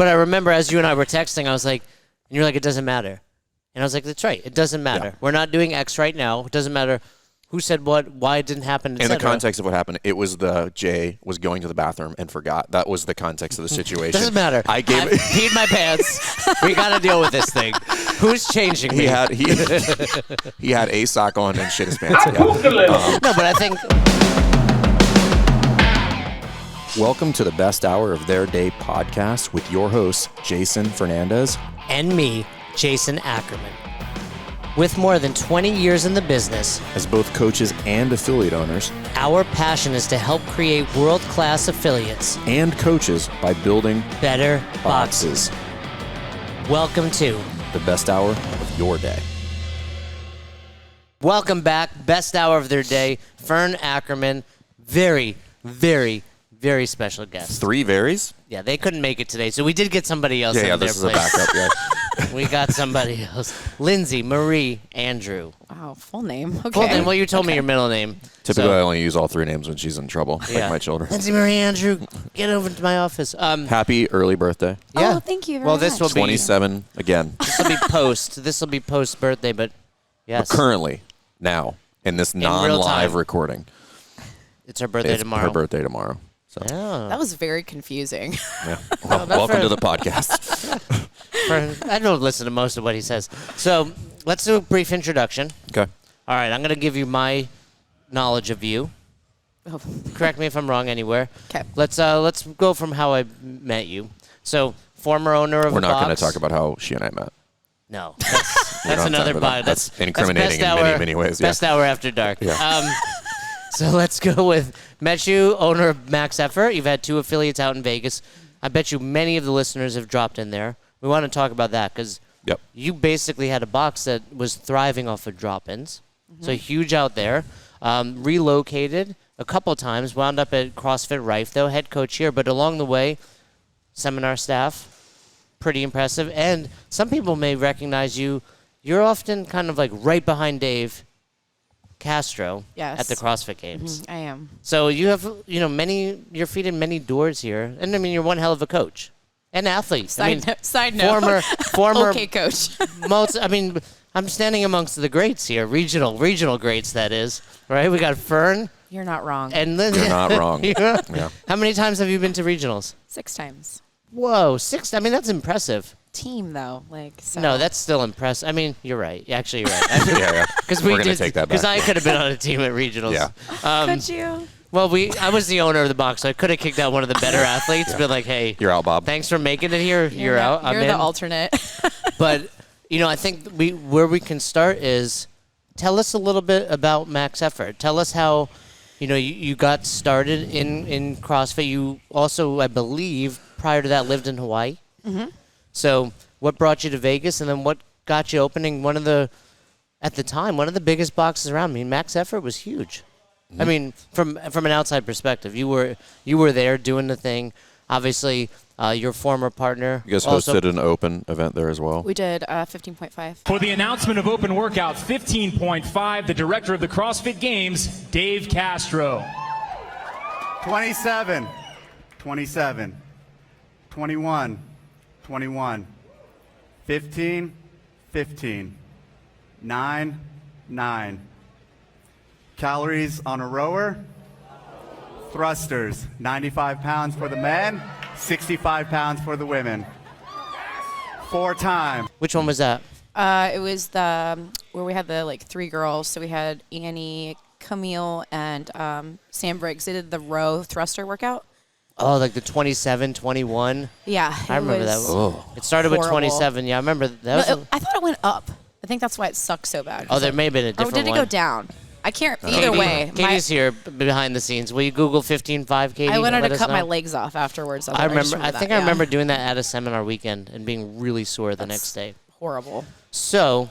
But I remember as you and I were texting, I was like, and you're like, it doesn't matter. And I was like, that's right. It doesn't matter. Yeah. We're not doing X right now. It doesn't matter who said what, why it didn't happen, In the context of what happened, it was Jay was going to the bathroom and forgot. That was the context of the situation. Doesn't matter. I peed my pants. We got to deal with this thing. Who's changing me? He had a sock on and shit his pants. No, but I think... Welcome to the best hour of their day podcast with your hosts, Jason Fernandez. And me, Jason Ackerman. With more than 20 years in the business, as both coaches and affiliate owners, our passion is to help create world-class affiliates and coaches by building better boxes. Welcome to the best hour of your day. Welcome back. Best hour of their day. Fern Ackerman. Very, very, very special guest. 3 varies? Yeah, they couldn't make it today, so we did get somebody else in their place. This is a backup, yeah. We got somebody else. Lindsay Marie Andrew. Wow, full name. Okay. Full name. Well, you told me your middle name. Typically, I only use all 3 names when she's in trouble, like my children. Lindsay Marie Andrew, get over to my office. Happy early birthday. Yeah. Oh, thank you very much. This will be 27 again. This will be post. This will be post birthday, but yes. But currently, now, in this non-live recording. It's her birthday tomorrow. Her birthday tomorrow. So. Yeah. That was very confusing. Yeah. Well, welcome to the podcast. I don't listen to most of what he says. So let's do a brief introduction. Okay. All right, I'm going to give you my knowledge of you. Oh. Correct me if I'm wrong anywhere. Okay. Let's go from how I met you. So former owner of We're a not box. going to talk about how she and I met. No, that's another body. That's incriminating in many ways. Best hour after dark. Yeah. So let's go with met you, owner of Max Effort. You've had 2 affiliates out in Vegas. I bet you many of the listeners have dropped in there. We want to talk about that because you basically had a box that was thriving off of drop-ins. Mm-hmm. So huge out there. Relocated a couple times, wound up at CrossFit Rife, though, head coach here. But along the way, seminar staff, pretty impressive. And some people may recognize you. You're often kind of like right behind Dave Castro at the CrossFit Games. I am. So you have, your feet in many doors here. And I mean, you're one hell of a coach and athlete. Side note. Former okay, coach. I'm standing amongst the greats here, regional greats, that is, right? We got Fern. You're not wrong. And Lindsay. You're not wrong. Yeah. How many times have you been to regionals? 6 times. Whoa, 6. I mean, that's impressive. Team, though. No, that's still impressive. I mean, you're right. Actually, you're right. Yeah. Because we're going to take that back. Because I could have been on a team at regionals. Yeah. Could you? Well, I was the owner of the box, so I could have kicked out one of the better athletes, been like, hey. You're out, Bob. Thanks for making it here. You're out. You're the alternate. But, I think where we can start is tell us a little bit about Max Effort. Tell us how, you got started in CrossFit. You also, I believe, prior to that, lived in Hawaii. Mm-hmm. So what brought you to Vegas, and then what got you opening at the time, one of the biggest boxes around? I mean, Max Effort was huge. Mm-hmm. I mean, from an outside perspective, you were there doing the thing. Obviously, your former partner. You guys hosted an open event there as well? We did 15.5. For the announcement of open workout 15.5, the director of the CrossFit Games, Dave Castro. 27, 21, 21, 15, 9. Calories on a rower. Thrusters, 95 pounds for the men, 65 pounds for the women. 4 times. Which one was that? It was where we had the 3 girls. So we had Annie, Camille, and Sam Briggs. They did the row thruster workout. Oh, like the 27, 21? Yeah. I remember that. Oh. It started with 27. Yeah, I remember that. I thought it went up. I think that's why it sucked so bad. Oh, there may have been a different one. Or did it go down? I can't. Either way. Katie's here behind the scenes. Will you Google 15.5, Katie? I wanted to cut my legs off afterwards. I remember doing that at a seminar weekend and being really sore the next day. Horrible. So,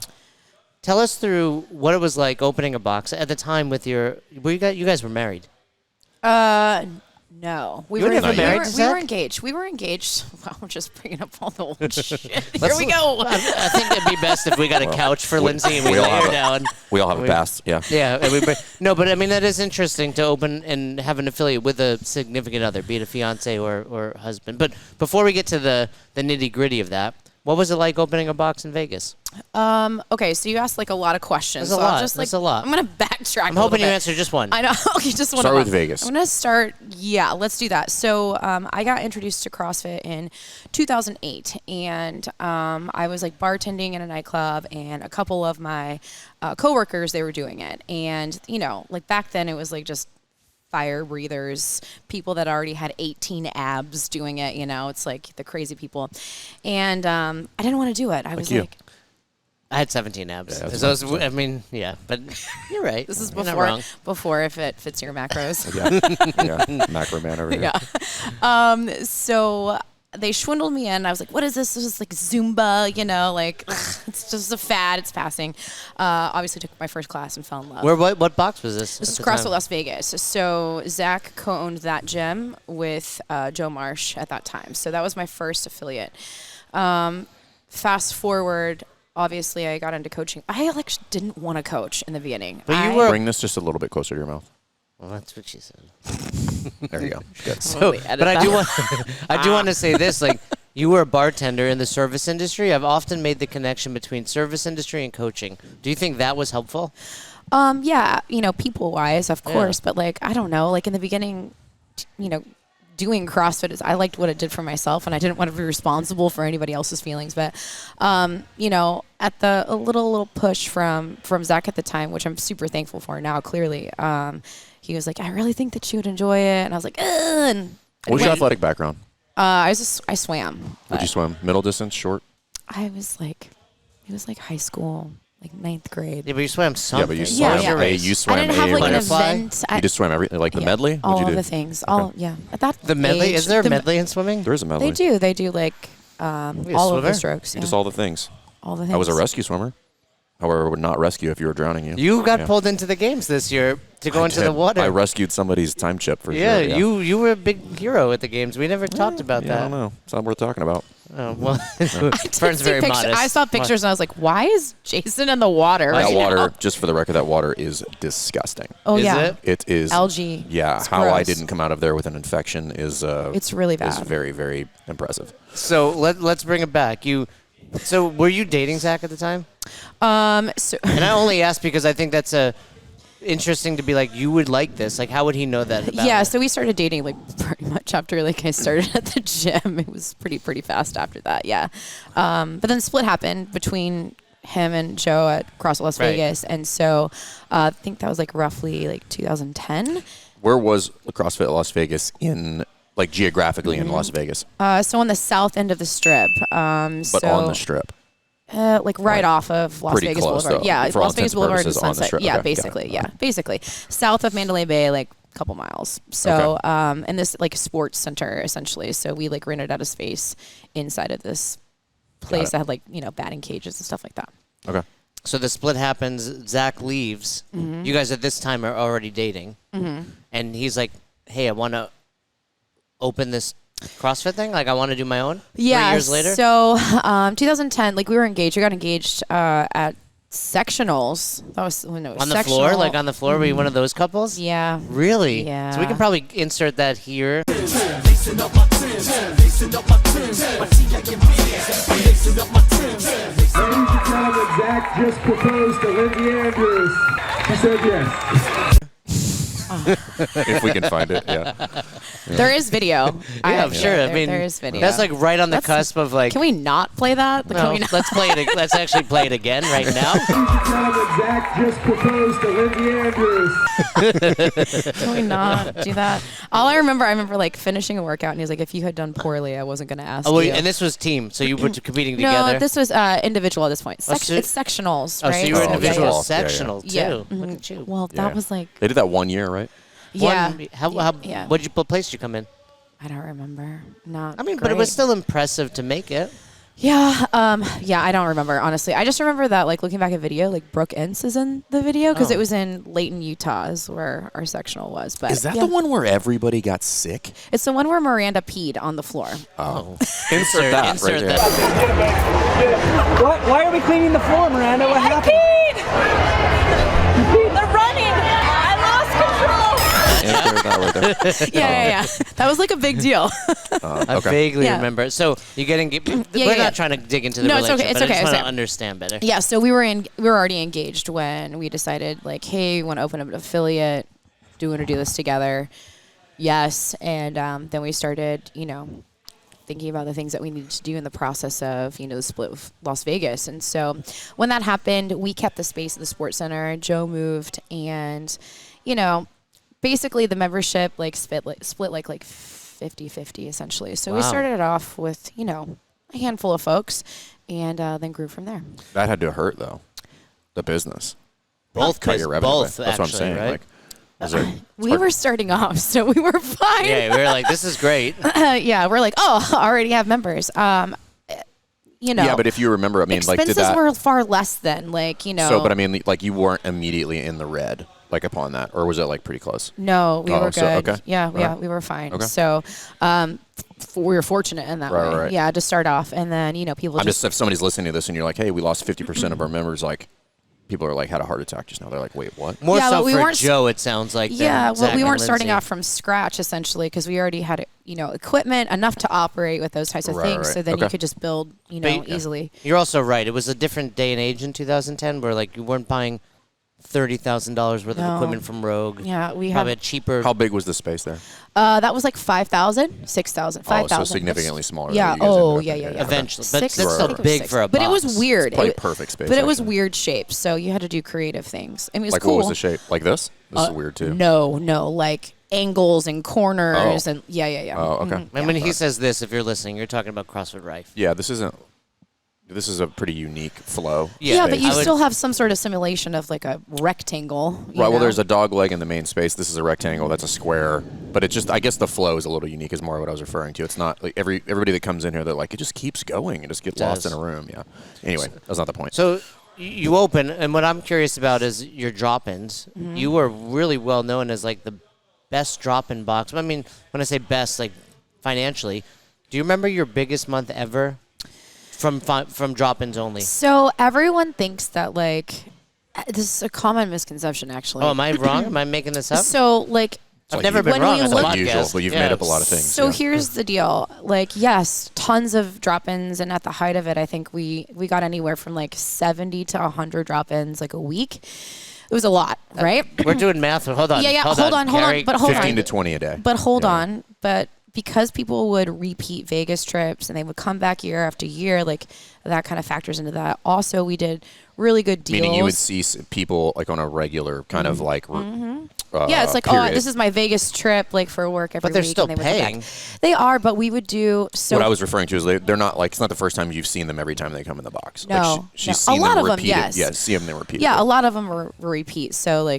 tell us through what it was like opening a box at the time with your. You guys were married. No, we You were never married to we Zach? were engaged. We were engaged. Wow, we're just bringing up all the old shit. Here we go. I think it'd be best if we got a couch for Lindsay and we lay her down. We all have a past, yeah. Yeah, no, but I mean that is interesting to open and have an affiliate with a significant other, be it a fiance or husband. But before we get to the nitty gritty of that, what was it like opening a box in Vegas? Okay, so you asked like a lot of questions. There's a so I'll lot. just, There's a lot. I'm gonna backtrack. I'm hoping you answer just one. I know. Okay, just one. Start of with them. Vegas. I'm gonna start. Yeah, let's do that. So I got introduced to CrossFit in 2008, and I was like bartending in a nightclub, and a couple of my coworkers, they were doing it, and like back then it was like just fire breathers, people that already had 18 abs doing it. It's like the crazy people, and I didn't want to do it. I was you. like. I had 17 abs. Yeah, So I mean, yeah, but you're right. This is You're not wrong. before if it fits your macros. Yeah, macro man over here. Yeah. So they swindled me in. I was like, what is this? This is like Zumba, like it's just a fad. It's passing. Obviously took my first class and fell in love. What box was this? This at is the CrossFit time? Las Vegas. So Zach co-owned that gym with Joe Marsh at that time. So that was my first affiliate. Fast forward, obviously I got into coaching. I actually didn't want to coach in the beginning. But you were. Bring this just a little bit closer to your mouth. Well, that's what she said. There you go. Good. So, but I do want, I do want to say this: like, you were a bartender in the service industry. I've often made the connection between service industry and coaching. Do you think that was helpful? Yeah, people wise, of course, but like I don't know, like in the beginning, doing CrossFit, I liked what it did for myself, and I didn't want to be responsible for anybody else's feelings. But at a little push from Zach at the time, which I'm super thankful for now. Clearly, he was like, "I really think that you would enjoy it," and I was like, "Ugh." And What was your athletic background? I swam. Would you swim? Middle distance, short? It was like high school, like 9th grade. Yeah, but you swam something. Yeah, but you Yeah, swam. yeah. You swam I didn't have like an butterfly? event. You just swam everything, like the medley? All What'd of you do? the things. All at that The medley? age, Is there a the- medley in swimming? There is a medley. They do like all of swimmer? the strokes. You Yeah. just all the things. All the things. I was a rescue swimmer. However, I would not rescue if you were drowning you. You got Yeah. pulled into the games this year to go I into the did. water. I rescued somebody's time chip for yeah, sure. you were a big hero at the games. We never talked about I that. don't know. It's not worth talking about. Oh, well, I did Fern's see very pictures. modest. I saw pictures and I was like, why is Jason in the water? That right water, now? just for the record, that water is disgusting. Oh, Is yeah. it? It is. Algae. Yeah, It's how I gross. didn't come out of there with an infection is It's really is bad. very, very impressive. So let's bring it back. So were you dating Zach at the time? So And I only ask because I think that's interesting to be like, you would like this. Like, how would he know that about yeah, you? so we started dating like pretty much after like I started at the gym. It was pretty fast after that. Yeah. But then split happened between him and Joe at CrossFit Las Right. Vegas. And so I think that was like roughly like 2010. Where was CrossFit Las Vegas in, like, geographically in Las Vegas? So on the south end of the strip. But on the strip. Like right off of Las Pretty Vegas close, Boulevard. though, Yeah, for all Las Vegas intents and Boulevard and purposes on the Sunset. strip. Yeah, Okay, got basically. it. Yeah, basically. South of Mandalay Bay, like a couple miles. So, Okay. and this like sports center essentially. So we like rented out a space inside of this place it. that had like, batting cages and stuff like that. Okay. So the split happens. Zach leaves. Mm-hmm. You guys at this time are already dating. And he's like, hey, I want to open this CrossFit thing. Like, I want to do my own. Yeah. 3 years later. So 2010, like we were engaged. We got engaged at sectionals. That was when it was On the floor? sectional. Like on the floor? Were you one of those couples? Yeah. Really? Yeah. So we can probably insert that here. Ladies and gentlemen, Zach just proposed to Lindsay Andrew. She said yes. If we can find it, yeah. There is video. Yeah, I'm sure. I mean, there is video. that's like right on the That's- cusp of like. Can we not play that? Can No, we not? let's play it. Let's actually play it again right now. Ladies and gentlemen, Zach just proposed to Lindsay Andrews. Can we not do that? I remember like finishing a workout, and he was like, "If you had done poorly, I wasn't going to ask Oh, well, you." and this was team, so you were competing no, together. this was individual at this point. Oh, so- It's sectionals, Oh, right? so you were Oh, individual yeah, yeah. sectional Yeah. too. Mhm. Look at you. Well, Yeah. that was like, They did that 1 year, right? yeah. Yeah. What place did you come in? I don't remember. Not. I mean, but it was great. still impressive to make it. Yeah, I don't remember, honestly. I just remember that, like, looking back at video, like, Brooke Ince is in the video because it was in Layton, Utah is where our sectional was. But Is that the one where everybody got sick? It's the one where Miranda peed on the floor. Oh. Insert that insert right that. What? Why are we cleaning the floor, Miranda? What happened? They're running. I lost control. Insert that right there. Yeah. That was like a big deal. I vaguely remember. So you getting we're not trying to dig into the relationship, it's but okay. I just want to understand better. Yeah, so we were already engaged when we decided, like, hey, we want to open up an affiliate. Do we want to do this together? Yes, and then we started, thinking about the things that we needed to do in the process of, the split with Las Vegas. And so when that happened, we kept the space at the Sports Center. Joe moved, and, basically the membership split like 50-50 essentially. So we started it off with, a handful of folks, and then grew from there. That had to hurt, though, the business. Both cut your revenue. both, That's what I'm saying. right? We were starting off, so we were fine. Yeah, we were like, this is great. Yeah, we're like, I already have members. Yeah, but if you remember, expenses were far less than, So, but you weren't immediately in the red, upon that, or was it pretty close? No, we were good. Okay. Yeah, we were fine. Okay. So, we were fortunate in that way. Right. Yeah, to start off, and then people if somebody's listening to this and you're like, hey, we lost 50% of our members, people are had a heart attack just now. They're like, wait, what? More so for Joe, it sounds like. Yeah, Zach we and weren't starting Lindsay. off from scratch essentially because we already had equipment enough to operate with those types of things. Right. So then you could just build easily. You're also right. It was a different day and age in 2010 where you weren't buying $30,000 worth of equipment from Rogue. Yeah, we probably had cheaper. How big was the space there? That was 5,000, 6,000, 5,000. So significantly smaller. Yeah. than you guys ended up Yeah. in. Eventually, but Six, that's I still think it was big six. for a But it box. was weird. Probably perfect space. But it was actually. weird shapes, so you had to do creative things. I mean, it was cool. What was the shape? Like this? This is weird too. No, like angles and corners and yeah. Oh, okay. Mm-hmm. And when he says this, if you're listening, you're talking about CrossFit Rife. Yeah, this is a pretty unique flow. Yeah, but space. you still have some sort of simulation of a rectangle. Right. Well, there's a dog leg in the main space. This is a rectangle. That's a square. But it just, I guess the flow is a little unique. Is more what I was referring to. It's not everybody that comes in here, they're like, it just keeps going. It just gets lost in a room. Yeah. Anyway, that's not the point. So you open, and what I'm curious about is your drop-ins. Mm-hmm. You were really well known as the best drop-in box. I mean, when I say best, financially, do you remember your biggest month ever? From drop-ins only. So everyone thinks that this is a common misconception actually. Oh, am I wrong? Am I making this up? So I've never been when wrong we on the look- podcast. Usual, but you've made up a lot of things. So here's the deal. Yes, tons of drop-ins, and at the height of it, I think we got anywhere from 70 to 100 drop-ins a week. It was a lot, right? We're doing math. Hold on. Yeah. Hold on. Carrie, But hold 15 on. to 20 a day. But hold on. But because people would repeat Vegas trips and they would come back year after year, that kind of factors into that. Also, we did really good deals. Meaning you would see people on a regular kind of yeah, it's period. this is my Vegas trip for work every week. But they're still and they would come paying. back. They are, but we would do so. What I was referring to is they're not it's not the first time you've seen them every time they come in the box. No, she's no. seen A lot them of them, repeated. yes. Yeah, see them repeated. Yeah, a lot of them were repeat. So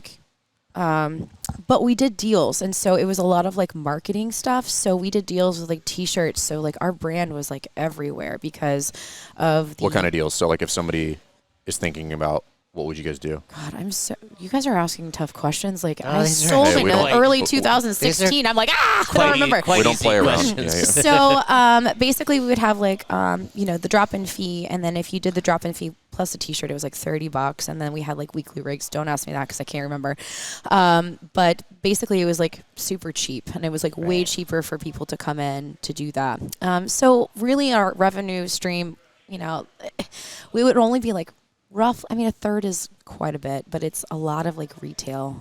but we did deals, and so it was a lot of marketing stuff. So we did deals with T-shirts. So our brand was everywhere because of the. What kind of deals? So if somebody is thinking about, what would you guys do? God, you guys are asking tough questions. I these are sold actually in quite- early these 2016. I'm I don't remember. We don't play around. questions. Yeah. So basically, we would have the drop-in fee, and then if you did the drop-in fee plus a T-shirt, it was $30, and then we had weekly rigs. Don't ask me that because I can't remember. But basically, it was super cheap, and it was way cheaper for people to come in to do that. So really, our revenue stream, we would only be rough. I mean, a third is quite a bit, but it's a lot of retail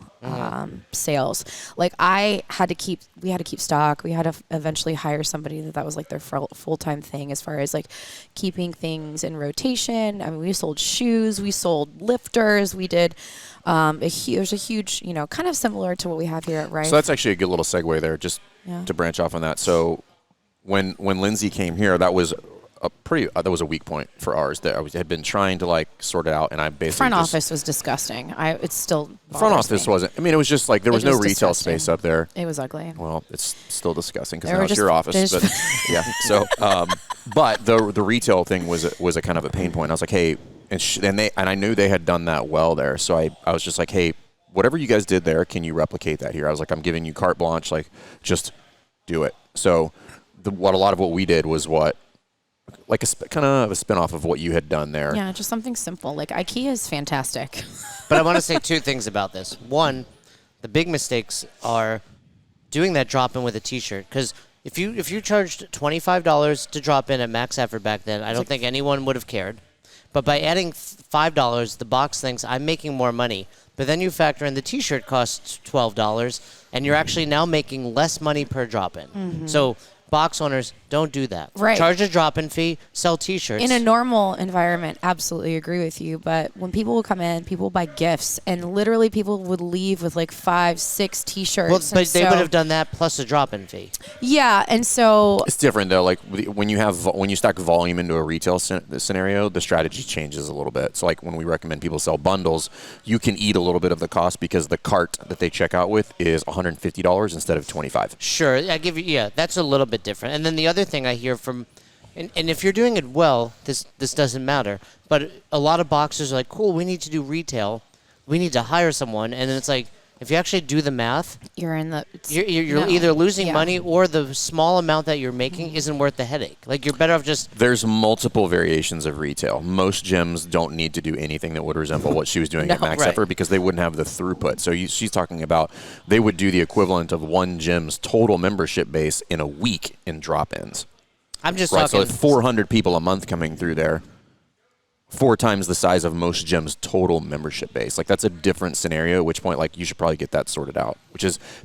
sales. We had to keep stock. We had to eventually hire somebody that was their full-time thing as far as keeping things in rotation. I mean, we sold shoes, we sold lifters, we did there's a huge, kind of similar to what we have here at Rife. So that's actually a good little segue there, just to branch off on that. So when Lindsay came here, that was that was a weak point for ours that I had been trying to like sort it out, and I basically front office was disgusting. It's still front office me. wasn't. I mean, it was just like there was no retail space up there. It was ugly. Well, it's still disgusting because now it's your office. But yeah, so but the retail thing was a kind of a pain point. I was like, hey, and I knew they had done that well there, so I was just like, hey, whatever you guys did there, can you replicate that here? I was like, I'm giving you carte blanche, like just do it. So a lot of what we did was like kind of a spinoff of what you had done there. Yeah, just something simple. Like IKEA is fantastic. But I want to say two things about this. One, the big mistakes are doing that drop-in with a T-shirt. Because if you charged $25 to drop in at max effort back then, I don't think anyone would have cared. But by adding $5, the box thinks I'm making more money. But then you factor in the T-shirt costs $12, and you're actually now making less money per drop-in. Mm-hmm. So box owners, don't do that. Right. Charge a drop-in fee, sell T-shirts. In a normal environment, absolutely agree with you. But when people would come in, people would buy gifts, and literally people would leave with like 5-6 T-shirts. Well, but they would have done that plus a drop-in fee. Yeah, and so it's different though. Like when you stack volume into a retail scenario, the strategy changes a little bit. So like when we recommend people sell bundles, you can eat a little bit of the cost because the cart that they check out with is $150 instead of $25. Sure, I give you. Yeah, that's a little bit different. And then the other thing I hear from, and if you're doing it well, this doesn't matter. But a lot of boxers are like, cool, we need to do retail, we need to hire someone, and then it's like, if you actually do the math, you're either losing money or the small amount that you're making isn't worth the headache. Like you're better off just. There's multiple variations of retail. Most gyms don't need to do anything that would resemble what she was doing at Max Effort because they wouldn't have the throughput. So she's talking about they would do the equivalent of one gym's total membership base in a week in drop-ins. I'm just talking. So if 400 people a month coming through there. 4 times the size of most gyms' total membership base. Like that's a different scenario. At which point, like you should probably get that sorted out.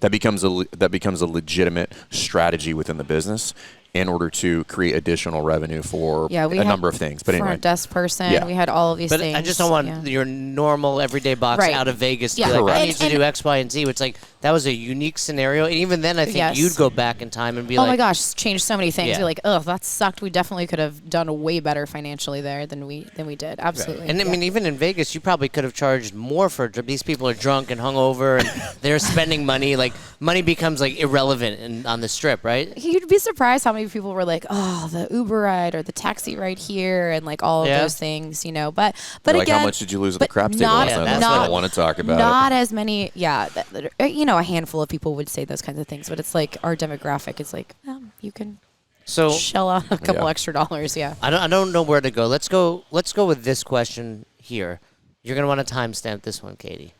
That becomes a legitimate strategy within the business in order to create additional revenue for a number of things. But anyway, front desk person, we had all of these things. But I just don't want your normal everyday box out of Vegas to be like, I need to do X, Y, and Z. It's like that was a unique scenario. And even then, I think you'd go back in time and be like, oh my gosh, changed so many things. You're like, oh, that sucked. We definitely could have done way better financially there than we did. Absolutely. And I mean, even in Vegas, you probably could have charged more for these people are drunk and hungover and they're spending money. Like money becomes like irrelevant on the strip, right? You'd be surprised how many people were like, oh, the Uber ride or the taxi ride here and like all of those things, But like, again, how much did you lose at the crap table last night? That's what I want to talk about. Not as many, a handful of people would say those kinds of things, but it's like our demographic is like, you can shell out a couple extra dollars, I don't know where to go. Let's go with this question here. You're going to want to timestamp this one, Katie.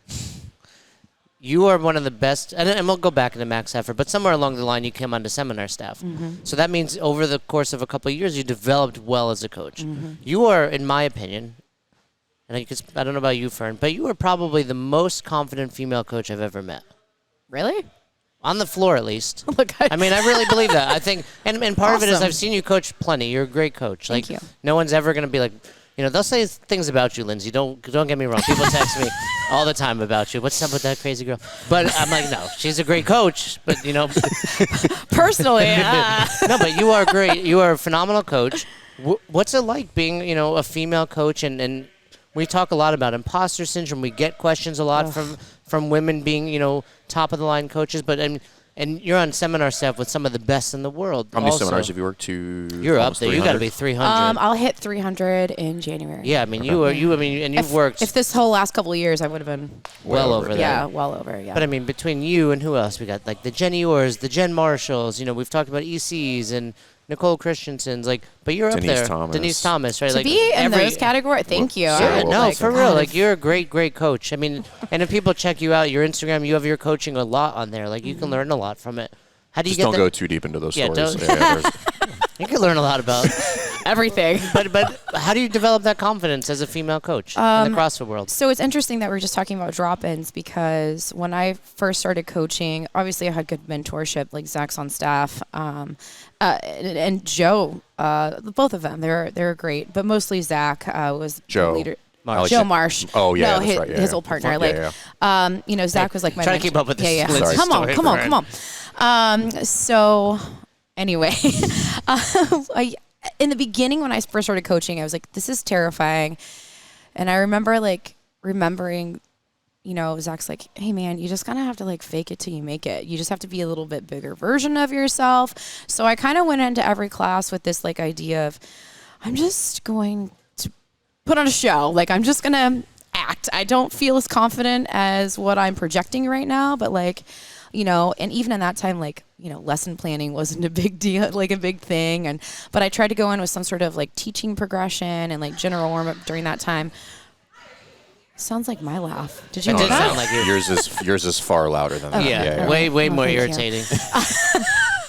You are one of the best, and we'll go back into Max Effort, but somewhere along the line you came onto seminar staff. Mm-hmm. So that means over the course of a couple of years you developed well as a coach. Mm-hmm. You are, in my opinion, and I don't know about you, Fern, but you are probably the most confident female coach I've ever met. Really? On the floor, at least. I mean, I really believe that. I think, and part of it is I've seen you coach plenty. You're a great coach. Thank you. No one's ever going to be like, they'll say things about you, Lindsay. Don't get me wrong. People text me all the time about you. What's up with that crazy girl? But I'm like, no, she's a great coach. But personally, no, but you are great. You are a phenomenal coach. What's it like being, a female coach? And we talk a lot about imposter syndrome. We get questions a lot from women being, top of the line coaches. But and you're on seminar staff with some of the best in the world. How many seminars have you worked to? You're up there. 300? You got to be 300. I'll hit 300 in January. Yeah, I mean, you've worked. If this whole last couple of years, I would have been well over there. Yeah, well over. Yeah. But I mean, between you and who else? We got like the Jenny Orrs, the Jen Marshalls. We've talked about ECs and Nicole Christensen's. But you're Denise up there. Denise Thomas, right? To be in those categories, thank you. For real. You're a great, great coach. I mean, and if people check you out, your Instagram, you have your coaching a lot on there. You can learn a lot from it. How do you don't go too deep into those stories. You can learn a lot about everything. But how do you develop that confidence as a female coach in the CrossFit world? So it's interesting that we're just talking about drop-ins because when I first started coaching, obviously I had good mentorship, like Zach's on staff, and Joe, both of them, they're great, but mostly Zach was the leader. Joe Marsh. Oh yeah, no, his old partner. Zach was like my trying to keep up with this. Come on. So anyway, in the beginning when I first started coaching, I was like, this is terrifying. And I remember like remembering, Zach's like, hey man, you just kind of have to like fake it till you make it. You just have to be a little bit bigger version of yourself. So I kind of went into every class with this like idea of, I'm just going to put on a show. Like I'm just going to act. I don't feel as confident as what I'm projecting right now, but like, and even in that time, like, lesson planning wasn't a big deal, like a big thing. But I tried to go in with some sort of like teaching progression and like general warm up during that time. Sounds like my laugh. Did you It hear did that? sound like Yours is far louder than that. Yeah, way more thank you. irritating.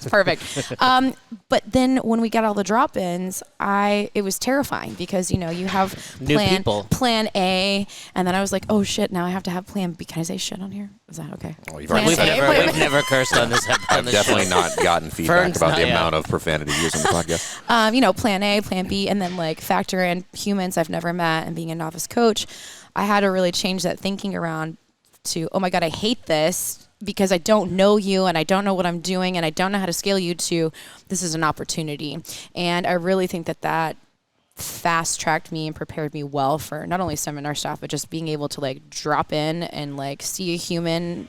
Perfect. But then when we got all the drop-ins, it was terrifying because, you have New people. plan A, and then I was like, oh shit, now I have to have plan B. Can I say shit on here? Is that okay? Oh, you've Plan already We've said A. it. never cursed on this. I've definitely not gotten feedback Fern's about not, the yeah. amount of profanity used on the podcast. Plan A, plan B, and then like factor in humans I've never met and being a novice coach. I had to really change that thinking around to, oh my God, I hate this because I don't know you and I don't know what I'm doing and I don't know how to scale you, to this is an opportunity. And I really think that fast tracked me and prepared me well for not only seminar staff, but just being able to like drop in and like see a human,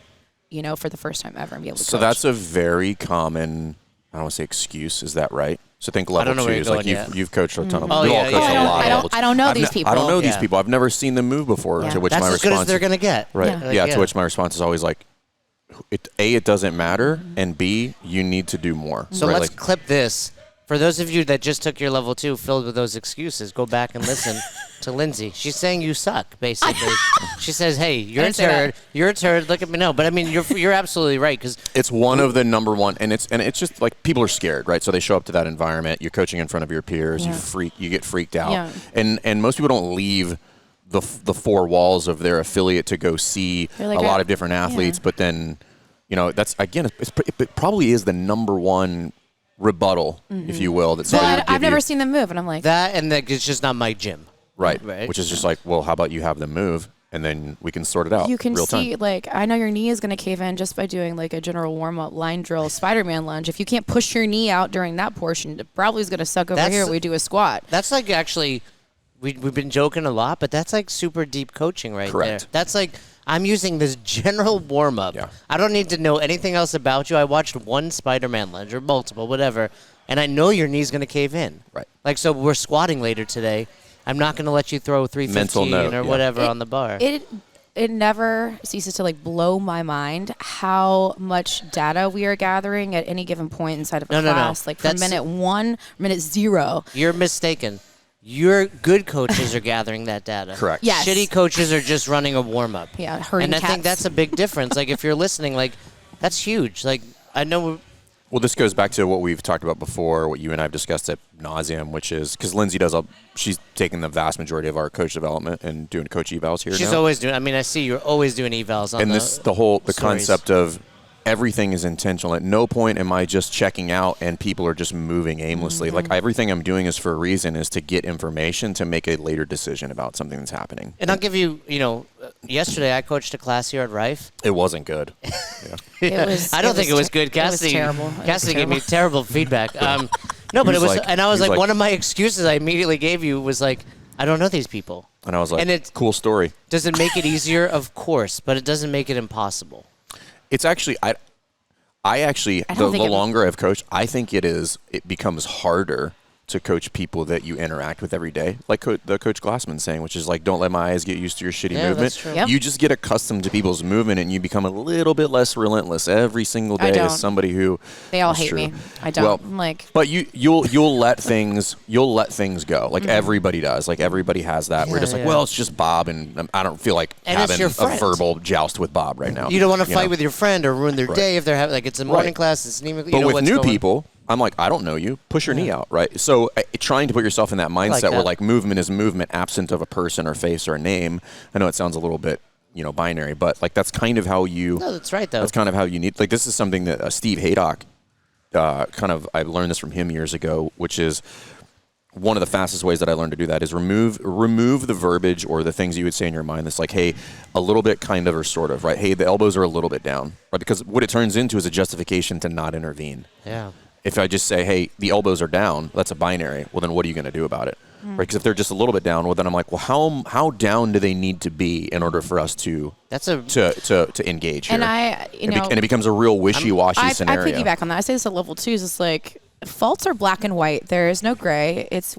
for the first time ever and be able to So coach. that's a very common, I don't want to say excuse, is that right? So think level know where 2 you're is like going you've coached a ton of Oh, we all yeah, coach yeah, a yeah. lot of levels. I don't know these people. I don't know these Yeah. people. I've never seen them move before. Yeah. To which That's my as good response as they're going to get. right. Yeah. Yeah. Like, To which my response is always like, it doesn't matter, and B, you need to do more. So right? let's clip this. For those of you that just took your level 2 filled with those excuses, go back and listen to Lindsay. She's saying you suck, basically. She says, hey, you're a didn't say turd. that. You're a turd. Look at me. No, but I mean, you're absolutely right. Because it's one of the number one, and it's just like people are scared, right? So they show up to that environment. You're coaching in front of your peers. Yeah. You get freaked out, Yeah. and most people don't leave the four walls of their affiliate to go see They're like, a lot of different athletes. yeah. But then, that's again, it probably is the number one rebuttal, if you will, that somebody would give I've never you. seen them move, and I'm like, that, and that it's just not my gym. Right. Right. Which is just like, well, how about you have them move, and then we can sort it out. you can real see, time. like, I know your knee is going to cave in just by doing like a general warm up line drill, Spider-Man lunge. If you can't push your knee out during that portion, it probably is going to suck over That's- here when we do a squat. That's like actually, we've been joking a lot, but that's like super deep coaching right Correct. there. That's like, I'm using this general warm up. Yeah. I don't need to know anything else about you. I watched one Spider-Man lunge or multiple, whatever, and I know your knee's going to cave in. Right. Like, so we're squatting later today. I'm not going to let you throw 315 note, or yeah. whatever on the bar. It never ceases to like blow my mind how much data we are gathering at any given point inside of a No. class. Like from That's- minute 1, minute 0. You're mistaken. Your good coaches are gathering that data. Correct. Yes. Shitty coaches are just running a warm-up. Yeah, herding And I think cats. that's a big difference. Like, if you're listening, like, that's huge. Like, I know... Well, this goes back to what we've talked about before, what you and I have discussed at nauseum, which is because Lindsay she's taking the vast majority of our coach development and doing coach evals here She's now. always doing... I mean, I see you're always doing evals on And the stories. concept of everything is intentional. At no point am I just checking out and people are just moving aimlessly. Mm-hmm. Like everything I'm doing is for a reason, is to get information to make a later decision about something that's happening. And I'll give you, yesterday I coached a class here at Rife. It wasn't good. It was, I don't think it was good. It was Cassidy, terrible. It was Cassidy gave me terrible. terrible feedback. No, but He it was was, like- and I was he was like, like- one of my excuses I immediately gave you was like, I don't know these people. And I was like, And it- cool story. Does it make it easier? Of course, but it doesn't make it impossible. It's actually, I actually, I the don't think it- longer I've coached, I think it becomes harder to coach people that you interact with every day. Like the Coach Glassman saying, which is like, don't let my eyes get used to your shitty Yeah, movement. that's true. Yep. You just get accustomed to people's movement and you become a little bit less relentless every single I day don't. as somebody who. They all That's hate true. me. I don't. Well, I'm like, but you'll let things go. Like everybody does. Like everybody has that. We're just like, yeah. well, it's just Bob, and I don't feel like And it's having your a friend. verbal joust with Bob right now. You don't want to fight know? with your friend or ruin their Right. day if they're having, like, it's a morning Right. class, it's an evening, But with what's new going- people, I'm like, I don't know you. Push your knee out, right? So trying to put yourself in that mindset where that. like movement is movement absent of a person or face or a name. I know it sounds a little bit, binary, but like that's kind of how you. No, that's right, though. That's kind of how you need. Like this is something that Steve Haydock, I learned this from him years ago, which is one of the fastest ways that I learned to do that is remove the verbiage or the things you would say in your mind that's like, hey, a little bit, kind of, or sort of, right? Hey, the elbows are a little bit down, right? Because what it turns into is a justification to not intervene. Yeah. if I just say, hey, the elbows are down, that's a binary. Well, then what are you going to do about it? Right? Because if they're just a little bit down, well, then I'm like, well, how down do they need to be in order for us to to engage here? And and it becomes a real wishy-washy scenario. I piggyback on that. I say this at level 2s. It's like faults are black and white. There is no gray. It's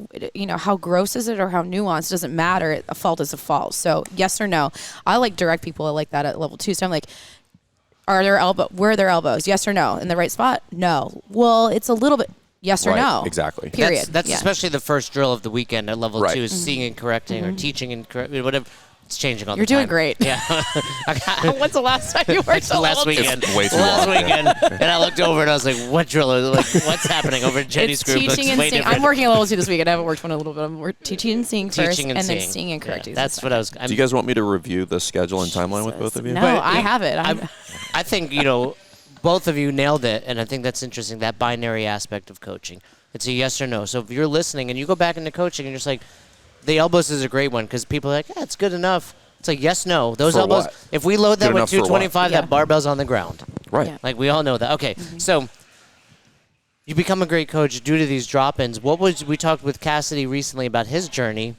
how gross is it or how nuanced doesn't matter. A fault is a fault. So yes or no. I like direct people like that at level 2. So I'm like, where are their elbows? Yes or no? In the right spot? No. Well, it's a little bit. Yes or no? Exactly. Period. That's especially the first drill of the weekend at level 2 is seeing and correcting or teaching and whatever. It's changing all the time. You're doing great. Yeah. When's the last time you worked the last weekend? Last weekend. And I looked over and I was like, what drill? What's happening over at Jenny's group? Teaching and seeing. I'm working at level 2 this weekend. I haven't worked one a little bit. I'm teaching and seeing first, and then seeing and correcting. That's what I was. Do you guys want me to review the schedule and timeline with both of you? No, I have it. I think, both of you nailed it, and I think that's interesting, that binary aspect of coaching. It's a yes or no. So if you're listening and you go back into coaching and you're just like, the elbows is a great one because people are like, yeah, it's good enough. It's like, yes, no. Those for elbows, what? if we load that with 225, that barbell's on the ground. Right. Yeah. Like, we all know that. Okay, so you become a great coach due to these drop-ins. We talked with Cassidy recently about his journey.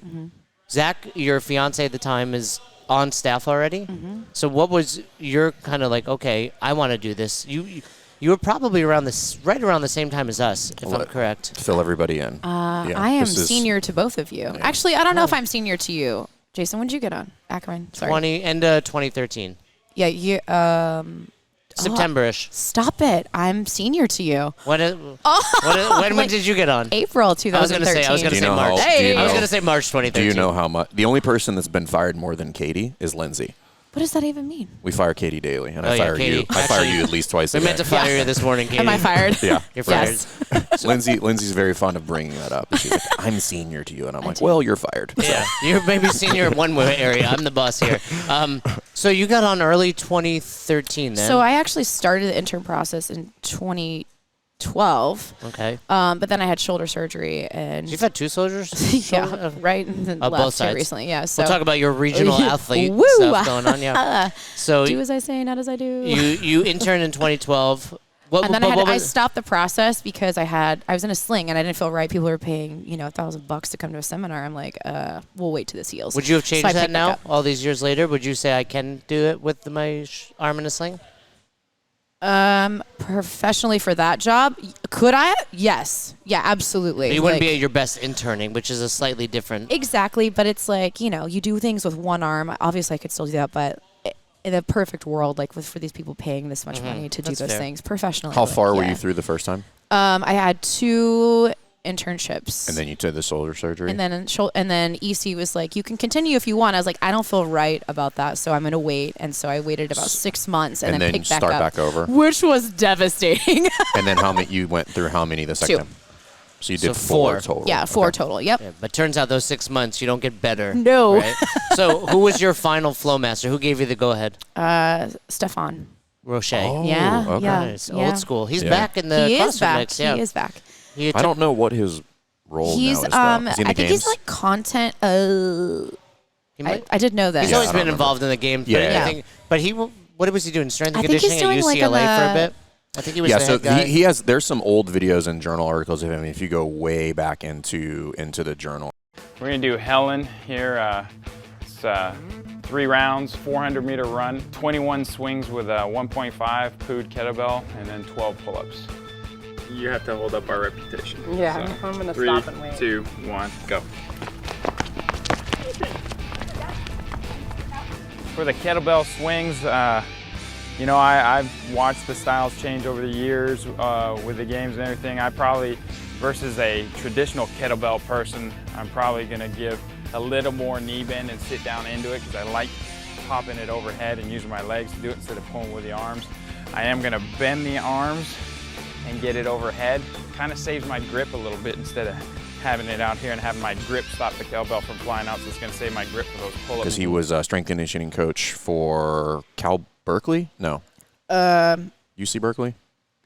Zach, your fiance at the time, is on staff already. So what was your kind of like, okay, I want to do this? You were probably right around the same time as us, if I'm correct. Fill everybody in. I am senior to both of you. Yeah. Actually, I don't know if I'm senior to you. Jason, when did you get on? Ackerman. Sorry. End of 2013. Yeah, you. September-ish. Stop it! I'm senior to you. When did you get on? April 2013. I was gonna say March. I was gonna say March 2013. Do you know how much? The only person that's been fired more than Katie is Lindsay. What does that even mean? We fire Katie daily, and I fire you. I fire you at least twice a day. We meant to fire you this morning, Katie. Am I fired? Yeah. You're fired. Yes. Lindsay's very fond of bringing that up. She's like, I'm senior to you. And I'm like, well, you're fired. Yeah. You're maybe senior in one area. I'm the boss here. So you got on early 2013 then? So I actually started the intern process in 2012. Okay. But then I had shoulder surgery and you've had 2 soldiers? Yeah, right. And then both sides recently, yeah. So we'll talk about your regional athlete stuff going on. Yeah. So do as I say, not as I do. You interned in 2012. I stopped the process because I was in a sling and I didn't feel right. People were paying $1,000 to come to a seminar. I'm like, we'll wait till this heals. Would you have changed that now? All these years later, would you say I can do it with my arm in a sling? Professionally for that job, could I? Yes. Yeah, absolutely. But you wouldn't be at your best interning, which is a slightly different. Exactly, but it's like, you do things with one arm. Obviously, I could still do that, but in a perfect world, like for these people paying this much money to do those things professionally. How far were you through the first time? I had 2 internships. And then you did the shoulder surgery? And then EC was like, you can continue if you want. I was like, I don't feel right about that, so I'm going to wait. And so I waited about 6 months and then picked back up. Start back over. Which was devastating. And then you went through how many the second 2. time? So you did 4 total. Yeah, 4 total. Yep. Yeah, but turns out those 6 months, you don't get better. No. Right? So who was your final flow master? Who gave you the go-ahead? Stefan. Roche. Oh, yeah. okay. Yeah. Nice. Old school. He's back in the CrossFit mix. Yeah. He is back. I don't know what his role now is, though. Is he in the I think games? he's like content. I did know that. He's always been involved in the game. Yeah. But what was he doing? Strength and I think he's conditioning at doing UCLA for a bit? I think he was the head guy. He has. There's some old videos and journal articles of him. If you go way back into the journal, we're gonna do Helen here. It's 3 rounds, 400-meter run, 21 swings with a 1.5 pooed kettlebell, and then 12 pull-ups. You have to hold up our reputation. Yeah, so, I'm gonna stop and wait. 3, 2, 1, go. For the kettlebell swings, I've watched the styles change over the years with the games and everything. I probably, versus a traditional kettlebell person, I'm probably going to give a little more knee bend and sit down into it because I like popping it overhead and using my legs to do it instead of pulling with the arms. I am going to bend the arms and get it overhead. Kind of saves my grip a little bit instead of having it out here and having my grip stop the kettlebell from flying out, so it's going to save my grip for those pull-ups. Because he was a strength conditioning coach for Cal Berkeley? No. UC Berkeley?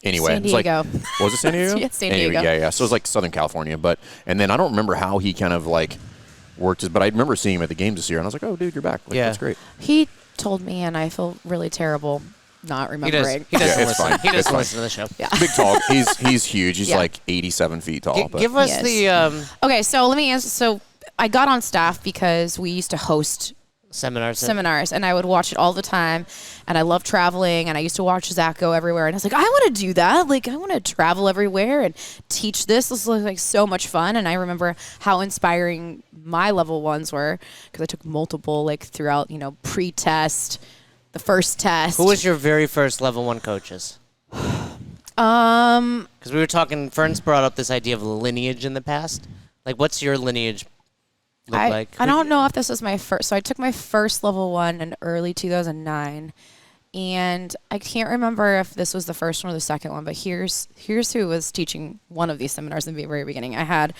Anyway. San Diego. Was it San Diego? Yeah, San Diego. Anyway, yeah. So it was like Southern California. And then I don't remember how he kind of like worked, but I remember seeing him at the games this year, and I was like, oh, dude, you're back. Like, that's great. He told me, and I feel really terrible, not remembering. He doesn't it's listen. fine. He It's doesn't fine. listen to the show. Yeah. Big tall. He's huge. He's Yeah. like 87 feet tall. but Give us Yes. the Okay, so let me answer. So I got on staff because we used to host seminars. and I would watch it all the time, and I love traveling, and I used to watch Zach go everywhere, and I was like, I want to do that. Like, I want to travel everywhere and teach this. This was like so much fun, and I remember how inspiring my level ones were because I took multiple like throughout, pre-test, the first test. Who was your very first level 1 coaches? Because we were talking, Fern's brought up this idea of lineage in the past. Like, what's your lineage look like? I don't know if this was my first. So I took my first level 1 in early 2009, and I can't remember if this was the first one or the second one. But here's who was teaching one of these seminars in the very beginning. I had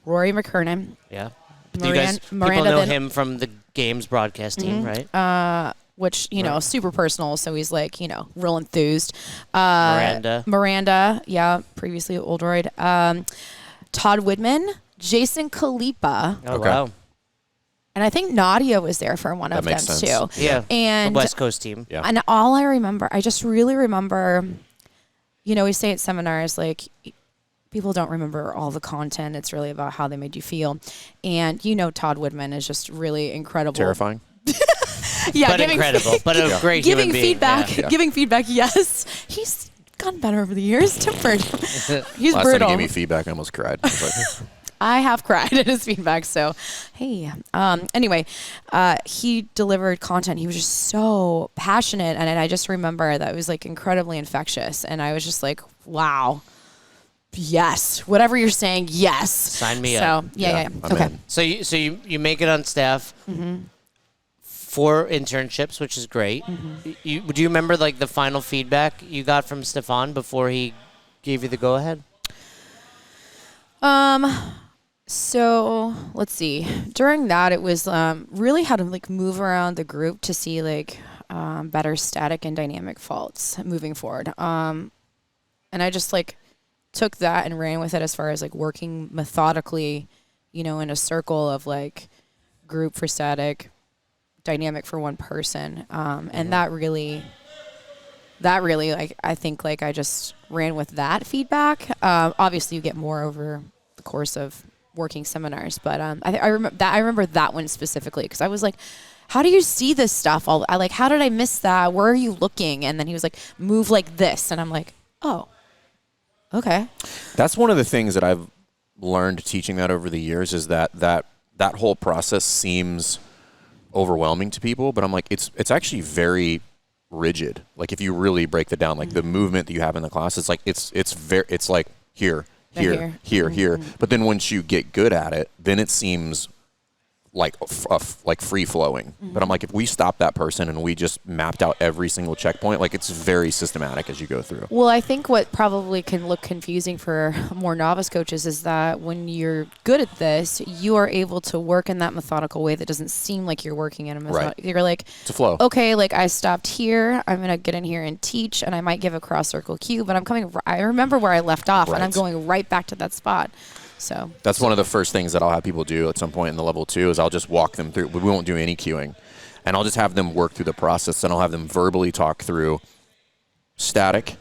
Rory McKernan. Yeah. Miranda People know Van- him from the games broadcast team, right? Which, super personal. So he's like, real enthused. Miranda. Yeah. Previously Oldroyd. Todd Widman, Jason Kalipa. Oh, Okay. wow. And I think Nadia was there for one of them makes sense. too. Yeah. And the West Coast team. Yeah. And all I remember, I just really remember, we say at seminars, like, people don't remember all the content. It's really about how they made you feel. And Todd Widman is just really incredible. Terrifying. Yeah, But incredible. But a great giving human being. feedback. Yeah. Giving feedback, yes. He's gotten better over the years. Tempered. He's Last brutal. time he gave me feedback, I almost cried. I was like, I have cried at his feedback. So, hey. Anyway, he delivered content. He was just so passionate. And I just remember that it was like incredibly infectious. And I was just like, wow. Yes. Whatever you're saying, yes. Sign me so, up. Yeah. I'm Okay. in. So you make it on staff. Mm-hmm. 4 internships, which is great. Mm-hmm. Do you remember like the final feedback you got from Stefan before he gave you the go ahead? So let's see. During that, it was really how to like move around the group to see like better static and dynamic faults moving forward. And I just like took that and ran with it as far as like working methodically, in a circle of like group for static, dynamic for one person. And that really like I think like I just ran with that feedback. Obviously you get more over the course of working seminars, but I remember that one specifically because I was like, how do you see this stuff? How did I miss that? Where are you looking? And then he was like, move like this, and I'm like, oh, okay. That's one of the things that I've learned teaching that over the years is that whole process seems overwhelming to people, but I'm like, it's actually very rigid. Like if you really break that down, like the movement that you have in the class, it's like it's like here. But then once you get good at it, then it seems like free flowing. But I'm like, if we stop that person and we just mapped out every single checkpoint, like it's very systematic as you go through. Well, I think what probably can look confusing for more novice coaches is that when you're good at this, you are able to work in that methodical way that doesn't seem like you're working in a methodical. Right. You're like, it's a flow. Okay, like I stopped here. I'm gonna get in here and teach, and I might give a cross circle cue, but I remember where I left off, and I'm going right back to that spot. So that's one of the first things that I'll have people do at some point in the level 2 is I'll just walk them through. We won't do any cueing, and I'll just have them work through the process, and I'll have them verbally talk through static,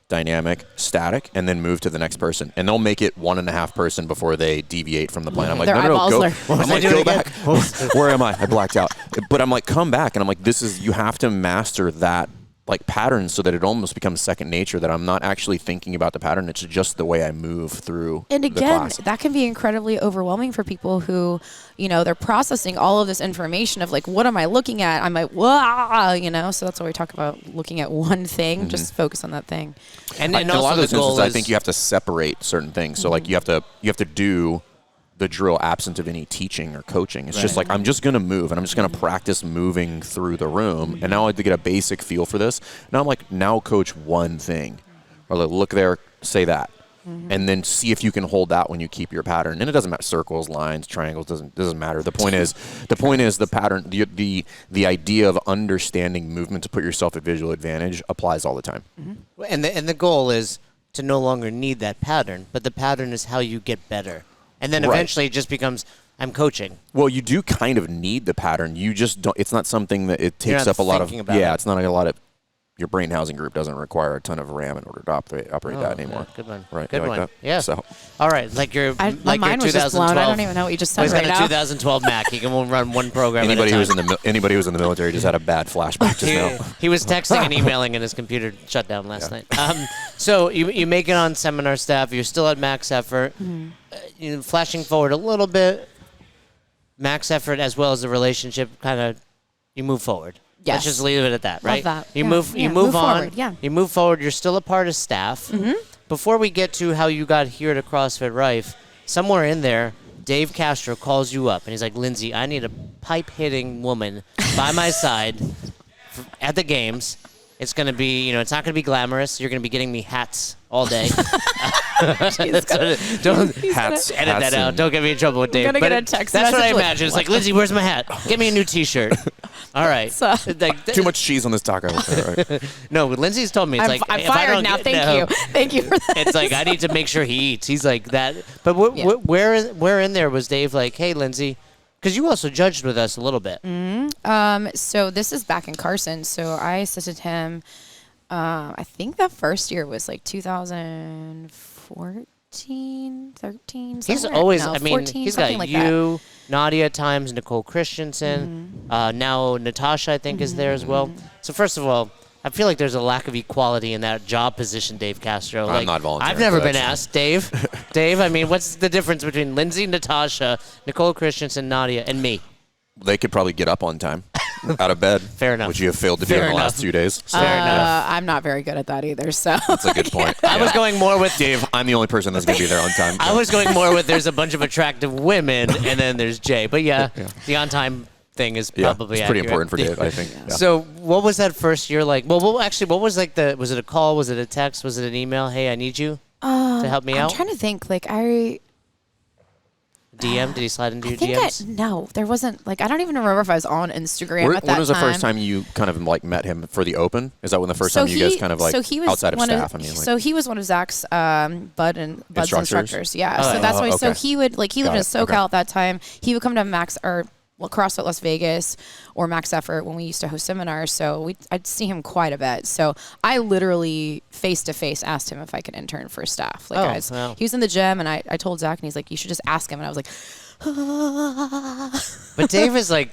dynamic, static, and then move to the next person. And they'll make it 1.5 person before they deviate from the plan. I'm like, Their no, eyeballs go. are- I'm like, go back. Where am I? I blacked out. But I'm like, come back. And I'm like, you have to master that like pattern so that it almost becomes second nature, that I'm not actually thinking about the pattern. It's just the way I move through And the again, class. that can be incredibly overwhelming for people who, they're processing all of this information of like, what am I looking at? I'm like, wow, so that's why we talk about looking at one thing, just focus on that thing. And in also a lot of the those goal instances, I is think you have to separate certain things. So like you have to do the drill absent of any teaching or coaching. It's just like, I'm just going to move, and I'm just going to practice moving through the room. And now I have to get a basic feel for this. Now I'm like, now coach one thing. Or like, look there, say that. And then see if you can hold that when you keep your pattern. And it doesn't matter, circles, lines, triangles, doesn't matter. The point is the pattern, the idea of understanding movement to put yourself at visual advantage applies all the time. And the goal is to no longer need that pattern, but the pattern is how you get better. And then eventually it just becomes, I'm coaching. Well, you do kind of need the pattern. You just don't. It's not something that it takes up a lot of. It's not a lot of. Your brain housing group doesn't require a ton of RAM in order to operate that anymore. Yeah, good one. Right? Good one. Like Yeah. So, all right, like your my like mind your was just 2012. blown. I don't even know what you just said He's got right a now. 2012 Mac. He can run one program. anybody at a who's time. anybody who's in the military just had a bad flashback just now. He was texting and emailing, and his computer shut down last night. So you make it on seminar staff. You're still at max effort. Flashing forward a little bit, max effort as well as the relationship kind of you move forward. Yes. Let's just leave it at that, right? Love that. You Yeah. move Yeah. move on. Forward. Yeah. You move forward. You're still a part of staff. Before we get to how you got here to CrossFit Rife, somewhere in there, Dave Castro calls you up and he's like, Lindsay, I need a pipe-hitting woman by my side at the games. It's going to be, it's not going to be glamorous. You're going to be getting me hats all day. Don't Hats. edit that out. Don't get me in trouble with Dave. I'm gonna But get a text That's what I message like, imagine. It's like, Lindsay, where's my hat? Get me a new T-shirt. All right. So- Too much cheese on this taco. Right? No, Lindsay's told me it's like I'm if I fired don't now. get- Thank no. you. Thank you for that. It's like I need to make sure he eats. He's like that. But where in there was Dave like, hey, Lindsay, because you also judged with us a little bit. So this is back in Carson. So I assisted him. I think the first year was like 2014, 13. He's somewhere. always, No, 14, he's got something like you, Nadia at times, Nicole Christensen. Now Natasha, I think, is there as well. So first of all, I feel like there's a lack of equality in that job position, Dave Castro. I'm not volunteering I've never for that been shit. asked, Dave. Dave, I mean, what's the difference between Lindsay, Natasha, Nicole Christensen, Nadia, and me? They could probably get up on time, out of bed. Fair enough. Which you have failed to do in the last 2 days. So Fair enough. I'm not very good at that either. So that's a good point. I was going more with Dave, I'm the only person that's going to be there on time. I was going more with there's a bunch of attractive women, and then there's Jay. But yeah. The on-time thing is probably it's pretty accurate. important for Dave, I think. Yeah. So what was that first year like? Well, actually, what was like was it a call? Was it a text? Was it an email? Hey, I need you to help me out. I'm trying to think. Like DM? Did he slide into your think DMs? no, there wasn't. Like I don't even remember if I was on Instagram at that time. When was the first time you kind of like met him for the Open? Is that when the first time you guys kind of like outside of staff? So he was one of Zach's Bud's instructors. Yeah. Oh, so that's why. okay. So he would he lived in SoCal Okay. at that time. He would come to CrossFit Las Vegas or Max Effort when we used to host seminars. So I'd see him quite a bit. So I literally face to face asked him if I could intern for staff. Like wow. he was in the gym and I told Zach and he's like, you should just ask him. And I was like, But Dave is like,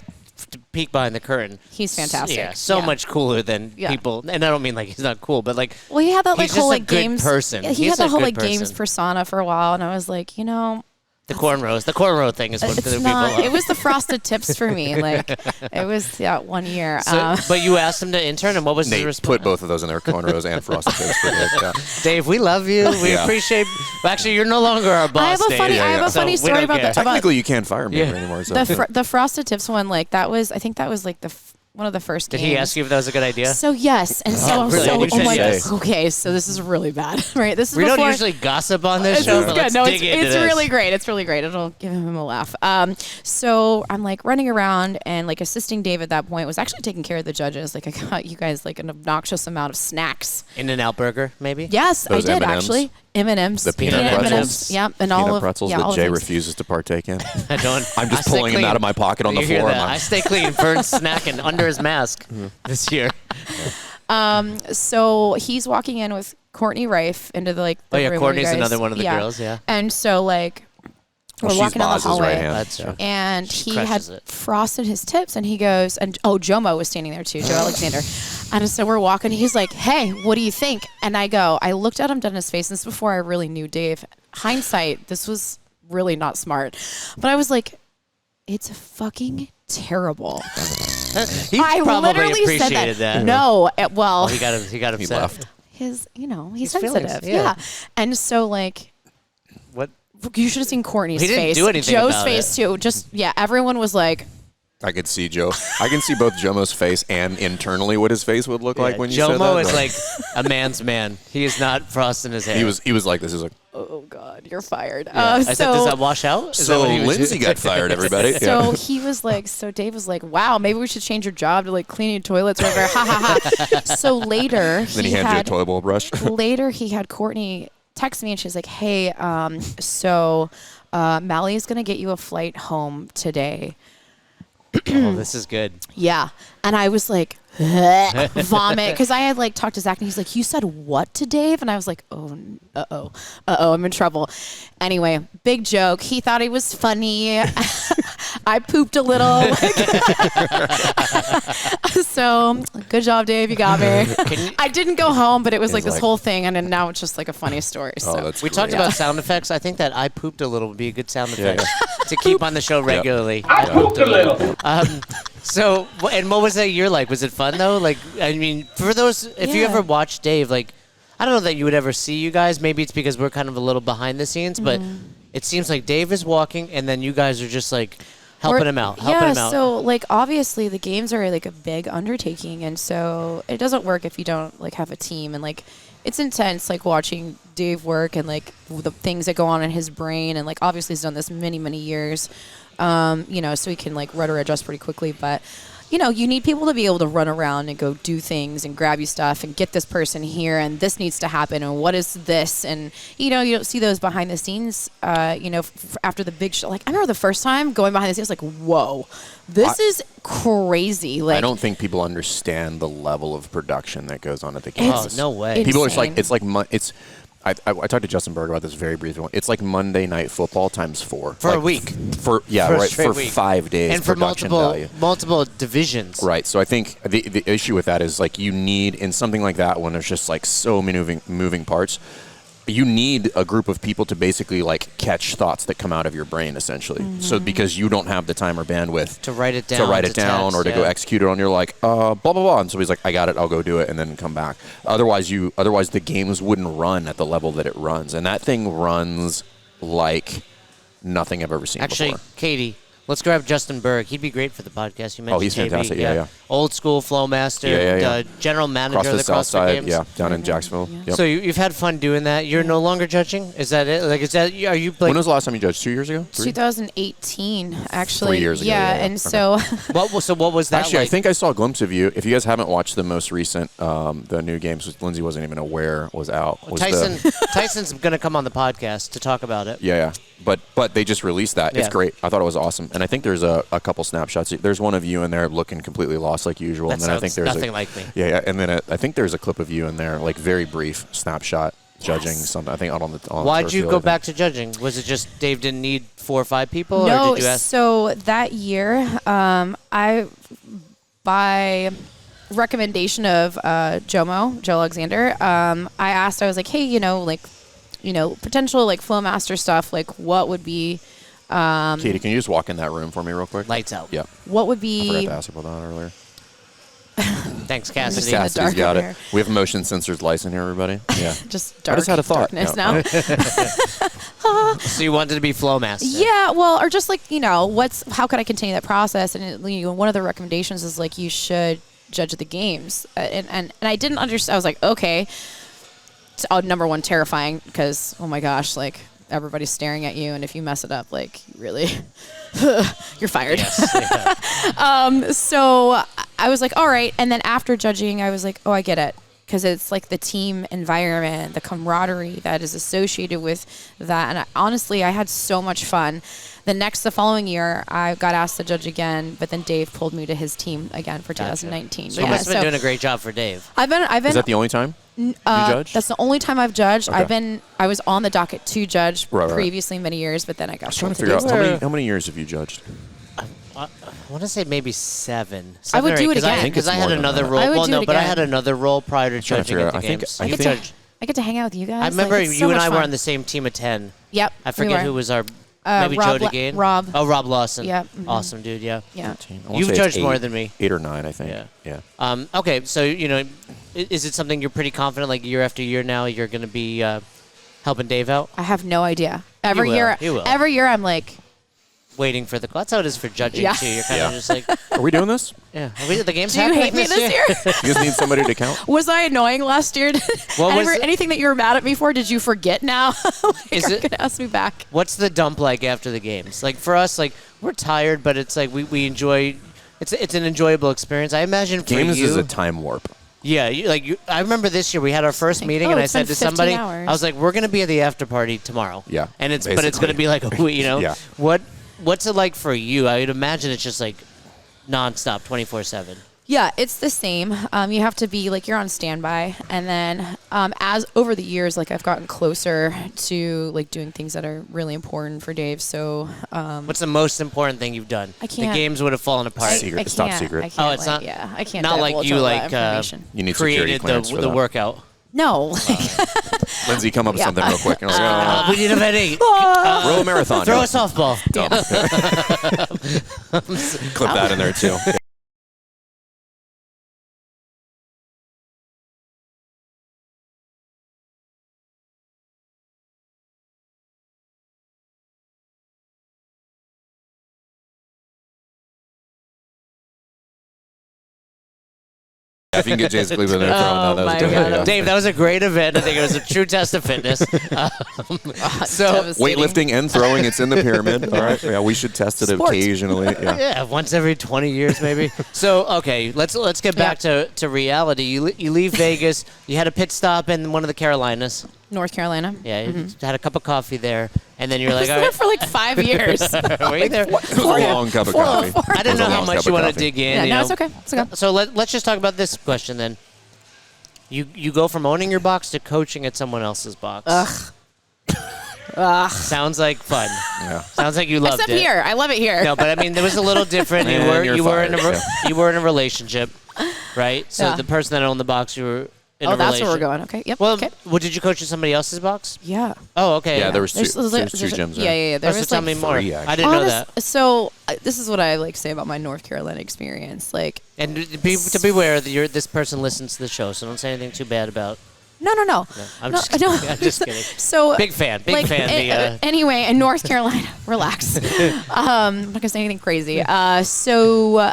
to peek behind the curtain. He's fantastic. Yeah, so much cooler than people. And I don't mean like he's not cool, but like well, he had that like he's whole just a like good games person. Yeah, he He's had that a whole good like games person. persona for a while, and I was like, the cornrows. The cornrow thing is what the people love. It was the frosted tips for me. Like it was 1 year. So, but you asked him to intern, and what was his Nate response? put both of those in there, cornrows and frosted tips. For Dave. Yeah. Dave, we love you. We appreciate. Well, actually, you're no longer our boss. I have a Dave. funny, I have a So funny we story don't about care. that. Technically, you can't fire me anymore. So. The frosted tips one. Like that was, I think that was like one of the first Did games. he ask you if that was a good idea? So yes, and so really? You said like, yes. okay, so this is really bad, right? This is We before, don't usually gossip on this This show, is but good. let's No, dig into it's this. really great. It's really great. It'll give him a laugh. So I'm like running around and like assisting Dave at that point. Was actually taking care of the judges. Like I got you guys like an obnoxious amount of snacks. In-N-Out Burger, maybe? Yes, Those I did M&Ms. actually. M&Ms. The peanut M&Ms. pretzels. Yep, and Peanut all of pretzels all that of Jay those. refuses to partake in. I don't. I'm just I stay pulling them clean. out of my pocket on the You hear floor. that? I stay clean. Vern's snacking under his mask this year. So he's walking in with Courtney Rife into the like. The room where Courtney's you guys, another one of the girls, yeah. And so like. We're she's walking down the Boz's hallway, right hand. That's true. and She he had crushes it. frosted his tips, and he goes, and Jomo was standing there too, Joe Alexander, and so we're walking. He's like, "Hey, what do you think?" And I looked at him dead in his face. And this is before I really knew Dave. Hindsight, this was really not smart, but I was like, "It's fucking terrible." He I probably literally said appreciated that. No, well, Oh, he got upset. He left. he's His sensitive, feelings, yeah. and so like. What? You should have seen Courtney's He didn't face. do anything Joe's about face it. too. Just everyone was like, I could see Joe. I can see both Jomo's face and internally what his face would look like when you said that. Jomo is but like a man's man. He is not frosting his hair. He was like this. He was like, "Oh God, you're fired." I said, does that wash out? Is that so what he was Lindsay doing? got fired. Everybody. So he was like, so Dave was like, "Wow, maybe we should change your job to like cleaning toilets or whatever." Ha ha ha. So later, Then he handed you a toilet bowl brush. later he had Courtney text me and she's like, "Hey, so Mally's going to get you a flight home today. Oh, this is good. Yeah. And I was like, vomit. Because I had like talked to Zach and he's like, you said what to Dave? And I was like, uh-oh, I'm in trouble. Anyway, big joke. He thought it was funny. I pooped a little. So good job, Dave. You got me. I didn't go home, but it was like this whole thing. And then now it's just like a funny story. So we talked about sound effects. I think that I pooped a little would be a good sound effect to keep on the show regularly. I pooped a little. So, and what was that year like? Was it fun though? Like, I mean, for those, if you ever watched Dave, like, I don't know that you would ever see you guys. Maybe it's because we're kind of a little behind the scenes, but it seems like Dave is walking, and then you guys are just like helping him out. So like obviously the games are like a big undertaking, and so it doesn't work if you don't like have a team, and like it's intense like watching Dave work and like the things that go on in his brain, and like obviously he's done this many years. You know, so he can like rudder adjust pretty quickly, but you know, you need people to be able to run around and go do things and grab you stuff and get this person here and this needs to happen and what is this, and you know, you don't see those behind the scenes, you know, after the big show. Like I remember the first time going behind the scenes, like, whoa, this is crazy. Like I don't think people understand the level of production that goes on at the games. Oh, no way. People are just like, it's I talked to Justin Berg about this very briefly. It's like Monday Night Football times 4 for like a week. For a week. 5 days, and for value. multiple divisions. Right. So I think the issue with that is like you need in something like that when there's just like so many moving parts. You need a group of people to basically like catch thoughts that come out of your brain, essentially. So because you don't have the time or bandwidth to write it down, or to go execute it on, you're like, blah blah blah, and so he's like, I got it, I'll go do it, and then come back. Otherwise the games wouldn't run at the level that it runs, and that thing runs like nothing I've ever seen Actually, before. Katie, let's grab Justin Berg. He'd be great for the podcast. You mentioned he's JB. fantastic. Yeah. Old school flow master, general manager of the South CrossFit Side, Games. down in Jacksonville. Yep. So you've had fun doing that. You're no longer judging? Is that it? Like, are you like? When was the last time you judged? 2 years ago? 2018, actually. 3 years ago. Yeah, and so. What was that? Actually, like? I think I saw a glimpse of you. If you guys haven't watched the most recent, the new games, which Lindsay wasn't even aware was out. Tyson's going to come on the podcast to talk about it. Yeah. But they just released that. It's great. I thought it was awesome. And I think there's a couple snapshots. There's one of you in there looking completely lost like usual. And then I think there's nothing like me. Yeah. And then I think there's a clip of you in there, like very brief snapshot judging something. I think on the Why'd you go back to judging? Was it just Dave didn't need 4 or 5 people? No, or did you ask? So that year, I by recommendation of Joe Alexander, I asked. I was like, hey, potential like flow master stuff. Like, what would be? Katie, can you just walk in that room for me real quick? Lights out. Yeah. What would I be? forgot to ask about that earlier. Thanks, Cassidy. Cassidy's got it. We have a motion sensors license here, everybody. Yeah. Just dark. I just had a thought. Darkness now. So you wanted to be flow master? Yeah. Well, or just like how could I continue that process? And one of the recommendations is like you should judge the games, and I didn't understand. I was like, okay. It's, number one, terrifying because oh my gosh, like everybody's staring at you, and if you mess it up, like really, you're fired. Yes, so I was like, all right. And then after judging, I was like, oh, I get it. Because it's like the team environment, the camaraderie that is associated with that. And honestly, I had so much fun. The following year, I got asked to judge again, but then Dave pulled me to his team again for 2019. So you must have been doing a great job for Dave. I've been. Is that the only time you judged? That's the only time I've judged. Okay. I was on the docket to judge right. previously many years, but then I got trying to pulled figure out how many years have you judged? I want to say maybe 7. I would do it again. Because I had another role. But I had another role prior to judging at the games. I get to hang out with you guys. I remember like, you and I were on the same team of 10. Yep. I forget who was our. Maybe Rob Joe DeGane? Rob. Oh, Rob Lawson. Yep. Awesome, dude. Yeah. You've judged more than me. 8 or 9, I think. Yeah. Okay, so is it something you're pretty confident, like year after year now, you're going to be helping Dave out? I have no idea. Every You year I'm like waiting for that's how it is for judging too. You're kind of just like, are we doing this? Yeah. Are we the game's do you happening hate me this year? You just need somebody to count. Was I annoying last year? Anything that you were mad at me for, did you forget now? Are you gonna ask me back? What's the dump like after the games? Like for us, like we're tired, but it's like we enjoy. It's an enjoyable experience. I imagine for games you, is a time warp. Yeah, I remember this year we had our first meeting, and I said to somebody, hours. I was like, "We're going to be at the after party tomorrow." Yeah, and it's going to be like Yeah. What's it like for you? I would imagine it's just like nonstop, 24/7. Yeah, it's the same. You have to be like you're on standby, and then as over the years, like I've gotten closer to like doing things that are really important for Dave. So what's the most important thing you've done? I can't. The games would have fallen apart. Secret. It's top secret. I can't, Oh, it's not. Yeah, I can't. Not like divulge you all that information. You need security created clearance for the that. workout. No. Lindsay, come up with something real quick. And I was like, We need a vet. row a marathon. Throw a softball. Clip that in there too. If you can get James Cleveland there throwing that, my was good. God. Yeah. Dave, that was a great event. I think it was a true test of fitness. So Weightlifting and throwing, it's in the pyramid. All right. Yeah, we should test it Sports. occasionally. Yeah. yeah, once every 20 years maybe. So okay, let's get back to reality. You leave Vegas. You had a pit stop in one of the Carolinas. North Carolina. Yeah, you had a cup of coffee there, and then you're like, I all was there right. for like 5 years. Were you there? It was a long cup of coffee. I didn't know how much you want to dig in. Yeah, you no, know? it's okay. It's okay. So let's just talk about this question then. You go from owning your box to coaching at someone else's box. Ugh. Sounds like fun. Yeah. Sounds like you loved Except it. here. I love it here. No, but I mean, there was a little different. And you're you were in fired, you were in a relationship, right? So Yeah. the person that owned the box, you were in a Oh, that's relation. where we're going. Okay. Yep. Well, okay. did you coach in somebody else's box? Yeah. Oh, okay. Yeah, there was two There's- gyms Yeah, there. yeah. There So was tell like me more. three, I didn't know that. So this is what I like say about my North Carolina experience. Like, And to be aware, that this person listens to the show, so don't say anything too bad about. no. I'm No, just I kidding. don't. I'm just kidding. So Big fan. Big fan. Anyway, in North Carolina, relax. I'm not gonna say anything crazy. So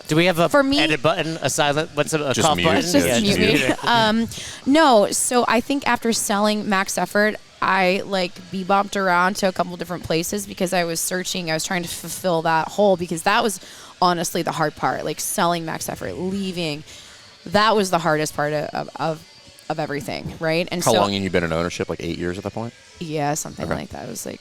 Do we have a for me- edit button, a silent, what's a Just cough mute. button? just Yeah, mute me. No, so I think after selling Max Effort, I like bebopped around to a couple different places because I was searching. I was trying to fulfill that hole because that was honestly the hard part. Like selling Max Effort, leaving, that was the hardest part of everything, right? And How so, long have you been in ownership? Like 8 years at that point? yeah, something Okay. like that. It was like,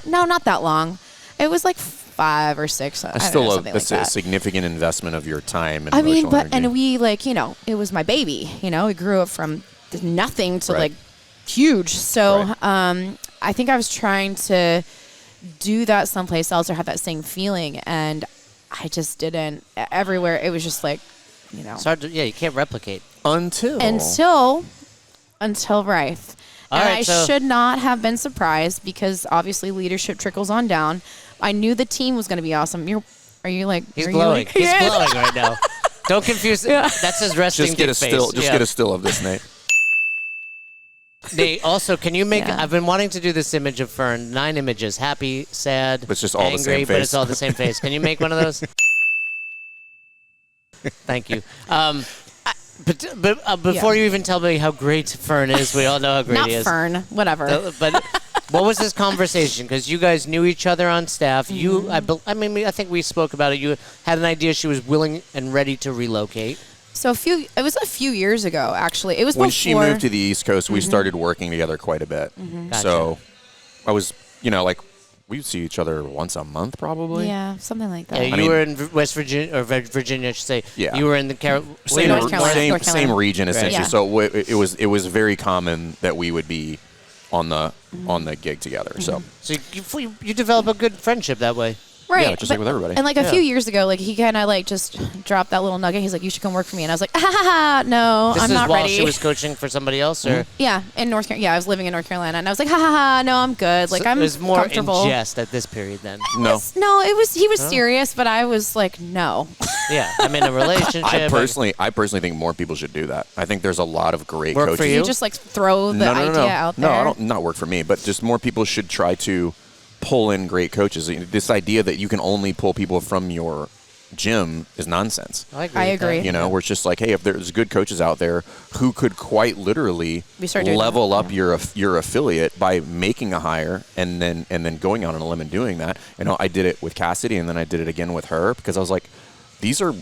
no, not that long. It was like 5 or 6. I don't know, something like that's that. a significant investment of your time and I mean, emotional energy. and we like, it was my baby. We grew up from nothing to Right. like huge. So Right. I think I was trying to do that someplace else or have that same feeling, and I just didn't. Everywhere it was just like, It's hard to, you can't replicate. until Rife. All And right, I so- should not have been surprised because obviously leadership trickles on down. I knew the team was going to be awesome. Are you like? He's are you glowing. like- He's Yeah. glowing right now. Don't confuse. That's his resting just get a dick still. face. Just Yeah. get a still of this, Nate. Nate, also, can you make? Yeah. I've been wanting to do this image of Fern. 9 images: happy, sad, But it's just all the angry, same but face. it's all the same face. Can you make one of those? Thank you. But before you even tell me how great Fern is, we all know how great Not he is. Fern, whatever. But what was this conversation? Because you guys knew each other on staff. Mm-hmm. I think we spoke about it. You had an idea she was willing and ready to relocate. So it was a few years ago, actually. It was When before. she moved to the East Coast, we started working together quite a bit. Gotcha. So I was, like, we'd see each other once a month probably. Yeah, something like that. Yeah, you were in West Virginia, or Virginia, I should say. Yeah. You were in the Same, North Carolina. same region essentially. Yeah. So it was very common that we would be on the gig together. So So you develop a good friendship that way. Right. Yeah, just like with everybody. And like a few years ago, like he kind of like just dropped that little nugget. He's like, "You should come work for me," and I was like, no, This I'm is not while ready. she was coaching for somebody else, or Yeah, in North Carolina. Yeah, I was living in North Carolina, and I was like, no, I'm good. Like So I'm it was more comfortable. in jest at this period then. no. No, it was he was serious, but I was like, no. Yeah, I'm in a relationship. I personally think more people should do that. I think there's a lot of great Work for coaches. you? You just like throw the idea out there. No, I don't. Not work for me, but just more people should try to pull in great coaches. This idea that you can only pull people from your gym is nonsense. I I agree. agree. Where it's just like, hey, if there's good coaches out there who could quite literally We start doing level that, up your affiliate by making a hire and then going out on a limb and doing that. I did it with Cassidy, and then I did it again with her because I was like, these are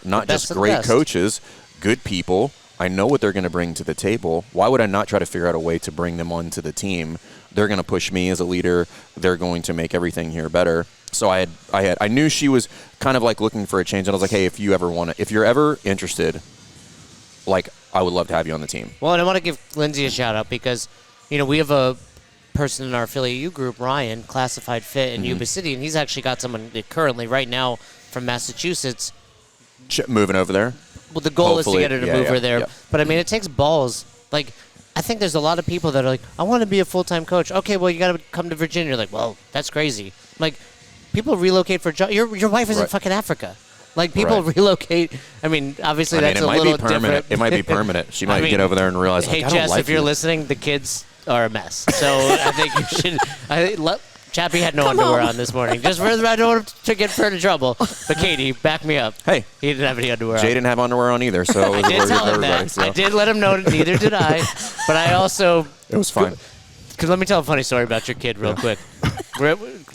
not best just of the great best. coaches. good people. I know what they're going to bring to the table. Why would I not try to figure out a way to bring them onto the team? They're going to push me as a leader. They're going to make everything here better. So I knew she was kind of like looking for a change, and I was like, hey, if you're ever interested, like, I would love to have you on the team. Well, and I want to give Lindsay a shout out because, we have a person in our affiliate U group, Ryan, Classified Fit in Yuba City, and he's actually got someone currently right now from Massachusetts moving over there. Well, the goal Hopefully, is to get her to move her there. Yeah. But, I mean, it takes balls. Like, I think there's a lot of people that are like, I want to be a full-time coach. Okay, well, you got to come to Virginia. You're like, well, that's crazy. Like, people relocate for jobs. Your wife is in fucking Africa. Like, people relocate. I mean, obviously, that's a little different. It might be permanent. She might get over there and realize, hey, like, I don't Jess, like if you're you. listening, the kids are a mess. So I think you should. Chappie had no underwear on this morning. Just I don't want to get her in trouble. But Katie, back me up. Hey. He didn't have any underwear Jay on. didn't have underwear on either, so it was I did tell him that. so. I did let him know, neither did I. But I also... It was fine. Because let me tell a funny story about your kid real quick.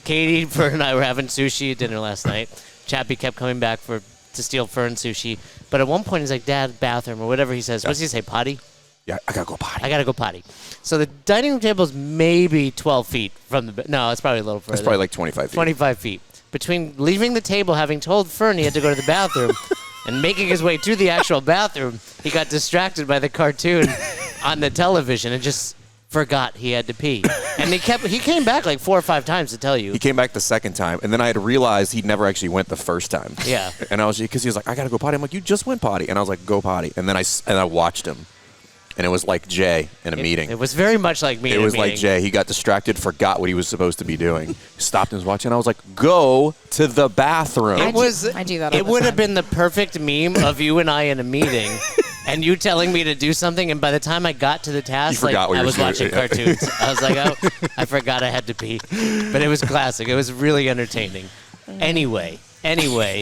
Katie, Fern, and I were having sushi at dinner last night. Chappie kept coming back to steal Fern sushi. But at one point, he's like, Dad, bathroom, or whatever he says. What does he say, potty? Yeah, I gotta go potty. I gotta go potty. So the dining room table is maybe 12 feet from the... No, it's probably a little further. It's probably like 25 feet. 25 feet. Between leaving the table, having told Fern he had to go to the bathroom, and making his way to the actual bathroom, he got distracted by the cartoon on the television and just forgot he had to pee. And he came back like 4 or 5 times to tell you. He came back the second time, and then I had realized he never actually went the first time. Yeah. And because he was like, I gotta go potty. I'm like, you just went potty. And I was like, go potty. And then I watched him. And it was like Jay in a meeting. It was very much like me in a meeting. It was like Jay. He got distracted, forgot what he was supposed to be doing. Stopped and was watching. And I was like, go to the bathroom. I do that all It the would have time. been the perfect meme of you and I in a meeting and you telling me to do something. And by the time I got to the task, You forgot what I you was were watching doing. cartoons. I was like, oh, I forgot I had to pee. But it was classic. It was really entertaining. Anyway.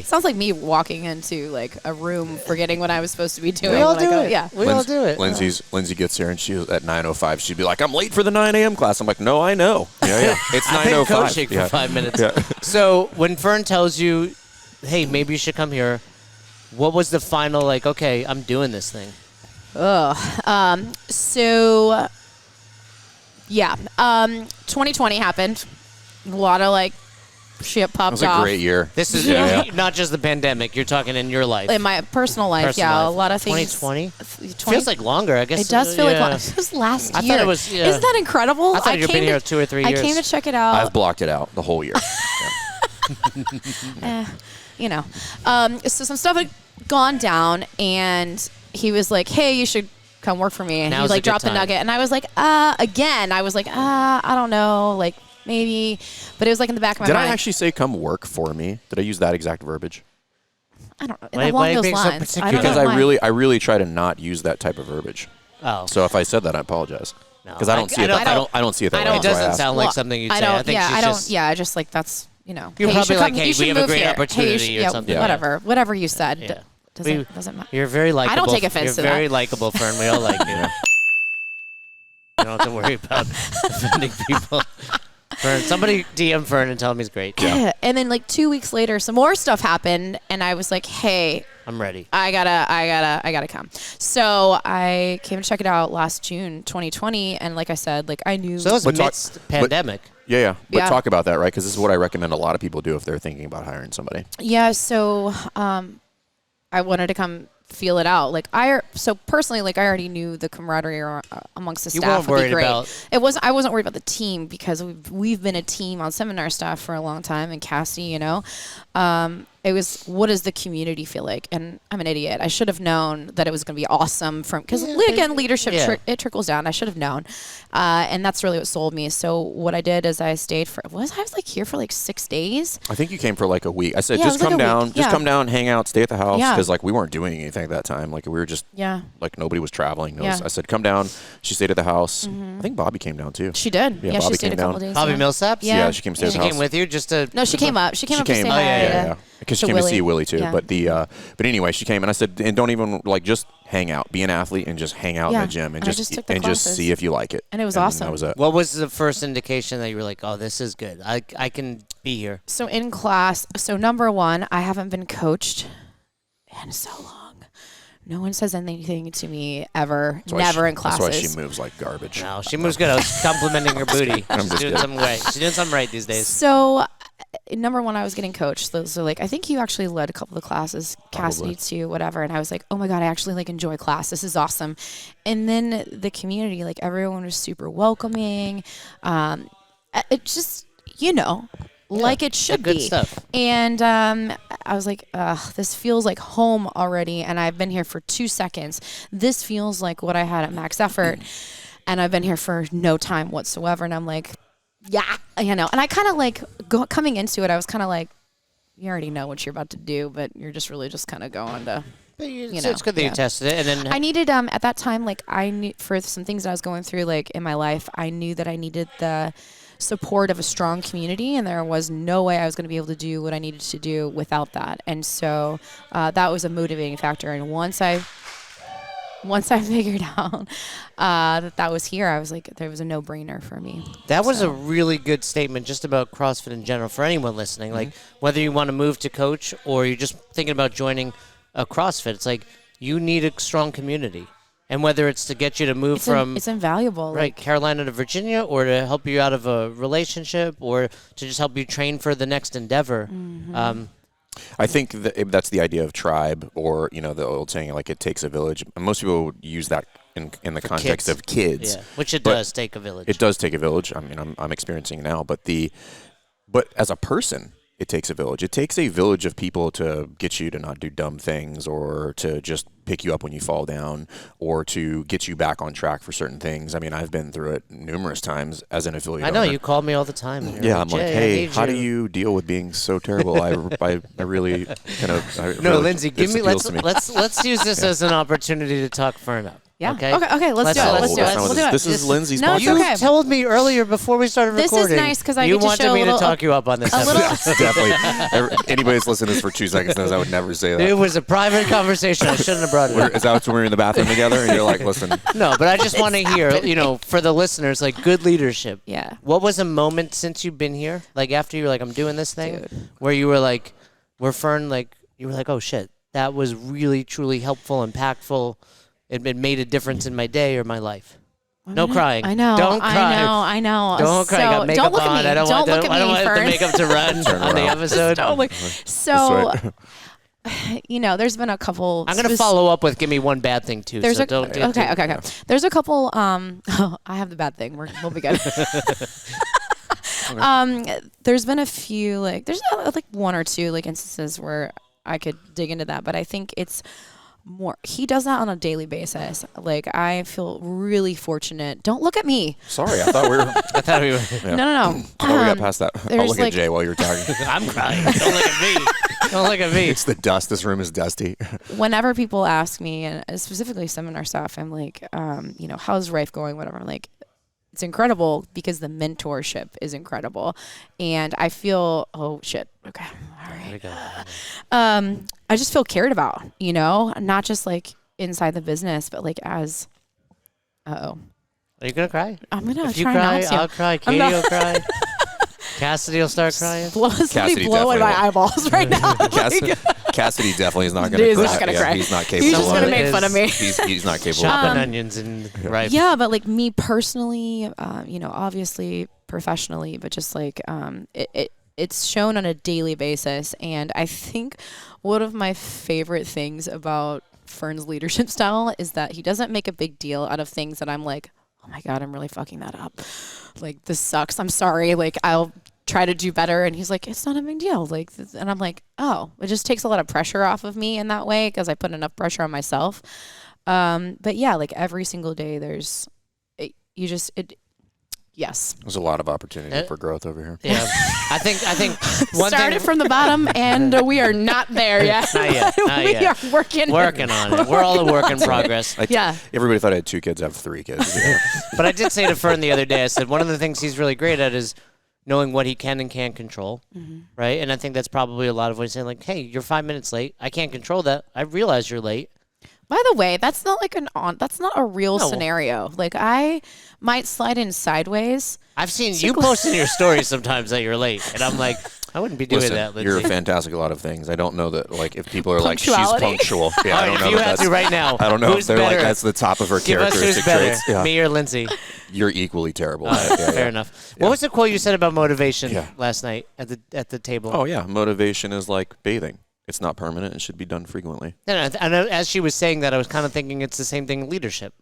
Sounds like me walking into like a room forgetting what I was supposed to be doing. We all when I do go, it. Yeah. We all do it. Lindsay gets here, and she was at 9:05. She'd be like, I'm late for the 9 a.m. class. I'm like, no, I know. Yeah. It's 9:05. I've been coaching for 5 minutes. Yeah. So when Fern tells you, hey, maybe you should come here, what was the final, like, okay, I'm doing this thing? So, yeah. 2020 happened. A lot of like shit It popped was a off. great year. This is not just the pandemic. You're talking in your life. In my personal life, a lot of things. 2020? Feels like longer, I guess. It does feel like longer. It was last I year. thought it was, Isn't that incredible? I thought you'd been here 2 or 3 years. I came to check it out. I've blocked it out the whole year. So some stuff had gone down, and he was like, hey, you should come work for me. And Now's he like a good dropped the time. nugget. And I was like, I don't know, like maybe. But it was like in the back of my Did mind. I actually say come work for me? Did I use that exact verbiage? I don't know. Why Along are you those being so lines. particular? I don't Because know why. I really try to not use that type of verbiage. Oh. So if I said that, I apologize. Because I don't see it. I don't- I don't see it that I way. don't- It That's why I doesn't asked. sound like something you'd say. I think yeah, she's I don't. just, Yeah, I just like that's You're hey, probably should like, come, hey, you should we have a move great here. opportunity Hey, or yeah, something. Yeah. Whatever you said. Yeah. Doesn't matter. You're very likable. I don't take offense You're to that. very likable, Fern. We all like you. You don't have to worry about offending people. Fern, somebody DM Fern and tell him he's great. Yeah. And then like 2 weeks later, some more stuff happened, and I was like, hey, I'm ready. I gotta come. So I came to check it out last June 2020, and like I said, like I knew. So that was But talk- midst pandemic. Yeah. But Yeah. talk about that, right? Because this is what I recommend a lot of people do if they're thinking about hiring somebody. Yeah, so I wanted to come feel it out. Like so personally, like I already knew the camaraderie amongst the You staff weren't would be worried great. about- I wasn't worried about the team because we've been a team on seminar staff for a long time, and Cassie, you know, it was what does the community feel like? And I'm an idiot. I should have known that it was going to be awesome because again, leadership it trickles down. I should have known, and that's really what sold me. So what I did is I stayed I was like here for like 6 days. I think you came for like a week. I said, Yeah, it just was like come a down, week. just Yeah. come down, hang out, stay at the house. Yeah. Because like we weren't doing anything at that time. Like we were just, Yeah. like nobody was traveling. Yeah. I said, come down. She stayed at the house. I think Bobby came down too. She did. Yeah, Yeah, Bobby she stayed came a couple down. days. Bobby yeah. Millsaps? Yeah. She came to stay at She the house. came with you just to... No, she came up. She came up to say Oh, hi. yeah. Because she To came to see Willie. Willie too. Yeah. But anyway, she came and I said, and don't even like just hang out, be an athlete and just hang out in Yeah. the gym and And I just took the and just classes. see if you like it. And it was awesome. That was it. What was the first indication that you were like, oh, this is good. I can be here. So in class, so number one, I haven't been coached in so long. No one says anything to me ever. Never in classes. That's why she moves like garbage. No, she moves good. I was complimenting her booty. She's doing something right. She's doing something right these days. So, number one, I was getting coached. So like, I think you actually led a couple of the classes, Cassidy too, whatever. And I was like, oh my God, I actually like enjoy class. This is awesome. And then the community, like everyone was super welcoming. It just, like it should good be. Stuff. And I was like, this feels like home already. And I've been here for 2 seconds. This feels like what I had at Max Effort. And I've been here for no time whatsoever. And I'm like, yeah, And I kind of like coming into it, I was kind of like, you already know what you're about to do, but you're just really just kind of going to. It's good that you tested it, and then I needed at that time, like I knew for some things that I was going through, like in my life, I knew that I needed the support of a strong community, and there was no way I was going to be able to do what I needed to do without that. And so that was a motivating factor. And once I figured out that was here, I was like, there was a no-brainer for me. That was a really good statement just about CrossFit in general for anyone listening. Like whether you want to move to coach or you're just thinking about joining a CrossFit, it's like you need a strong community. And whether it's to get you to move it's invaluable. Right, Carolina to Virginia, or to help you out of a relationship, or to just help you train for the next endeavor. I think that's the idea of tribe, or the old saying, like it takes a village. And most people use that in the context of kids. Yeah, which it does take a village. It does take a village. I mean, I'm experiencing now, but as a person, it takes a village. It takes a village of people to get you to not do dumb things, or to just pick you up when you fall down, or to get you back on track for certain things. I mean, I've been through it numerous times as an affiliate. I know owner. You called me all the time. Yeah, I'm like, hey, how do you deal with being so terrible? I really kind of. Lindsay, let's use this as an opportunity to talk Fern up. Yeah. Okay. Okay. Let's do it. We'll do it. This is Lindsay's podcast. You told me earlier before we started recording. This is nice because I you get to wanted show me a little, to talk you up on this. Definitely. Anybody that's listened to this for 2 seconds knows I would never say that. It was a private conversation. I shouldn't have brought it up. Is that when we were in the bathroom together and you're like, listen? No, but I just want to hear, for the listeners, like good leadership. Yeah. What was a moment since you've been here, like after you were like, I'm doing this thing, where you were like, Fern, like, you were like, oh shit, that was really, truly helpful, impactful. It made a difference in my day or my life. No crying. I know. Don't cry. I know. Don't cry. I got makeup don't look on. at me. I don't want the Fern. makeup to run on the episode. So, there's been a couple. I'm gonna follow up with give me one bad thing too. There's okay. There's a couple. I have the bad thing. We'll be good. There's been a few there's like one or two instances where I could dig into that, but I think it's more. He does that on a daily basis. I feel really fortunate. Don't look at me. Sorry, I thought we were. Yeah. No. We got past that. I'll look at Jay while you're talking. I'm crying. Don't look at me. Don't look at me. It's the dust. This room is dusty. Whenever people ask me, and specifically seminar stuff, I'm like, how's Rife going? Whatever. I'm like, it's incredible because the mentorship is incredible, and I feel. Oh shit. Okay. All right. I just feel cared about, not just inside the business, but as. Are you gonna cry? I'm gonna if you try cry, not to. I'll cry. Katie will cry. Cassidy will start crying. Cassidy blowing my eyeballs right now. Cassidy definitely is not going to cry. He's not going to cry. He's not capable. He's just going to make fun of me. He's not capable. Chopping onions and right. Yeah, but me personally, obviously professionally, but just it's shown on a daily basis. And I think one of my favorite things about Fern's leadership style is that he doesn't make a big deal out of things that I'm like, oh my God, I'm really fucking that up. This sucks. I'm sorry. I'll try to do better. And he's like, it's not a big deal. And I'm like, oh, it just takes a lot of pressure off of me in that way because I put enough pressure on myself. But yeah, every single day yes. There's a lot of opportunity for growth over here. Yeah. I think one started from the bottom and we are not there yet. Not yet. We are working on it. We're all a work in progress. Yeah. Everybody thought I had 2 kids. I have 3 kids. Yeah. But I did say to Fern the other day, I said one of the things he's really great at is knowing what he can and can't control, right? And I think that's probably a lot of what he's saying, hey, you're 5 minutes late. I can't control that. I realize you're late. By the way, that's not like that's not a real scenario. Like I might slide in sideways. I've seen you post in your stories sometimes that you're late, and I'm like, I wouldn't be doing that, Lindsay. You're fantastic at a lot of things. I don't know that, like, if people are like, she's Punctuality. punctual. Yeah, I don't know if you that had to right now, I don't know if they're better? like, that's the top of her Give us characteristic who's better, traits. Yeah. me or Lindsay. You're equally terrible. Fair enough. What was the quote you said about motivation Yeah. last night at the table? Oh, yeah. Motivation is like bathing. It's not permanent. It should be done frequently. And as she was saying that, I was kind of thinking it's the same thing. Leadership.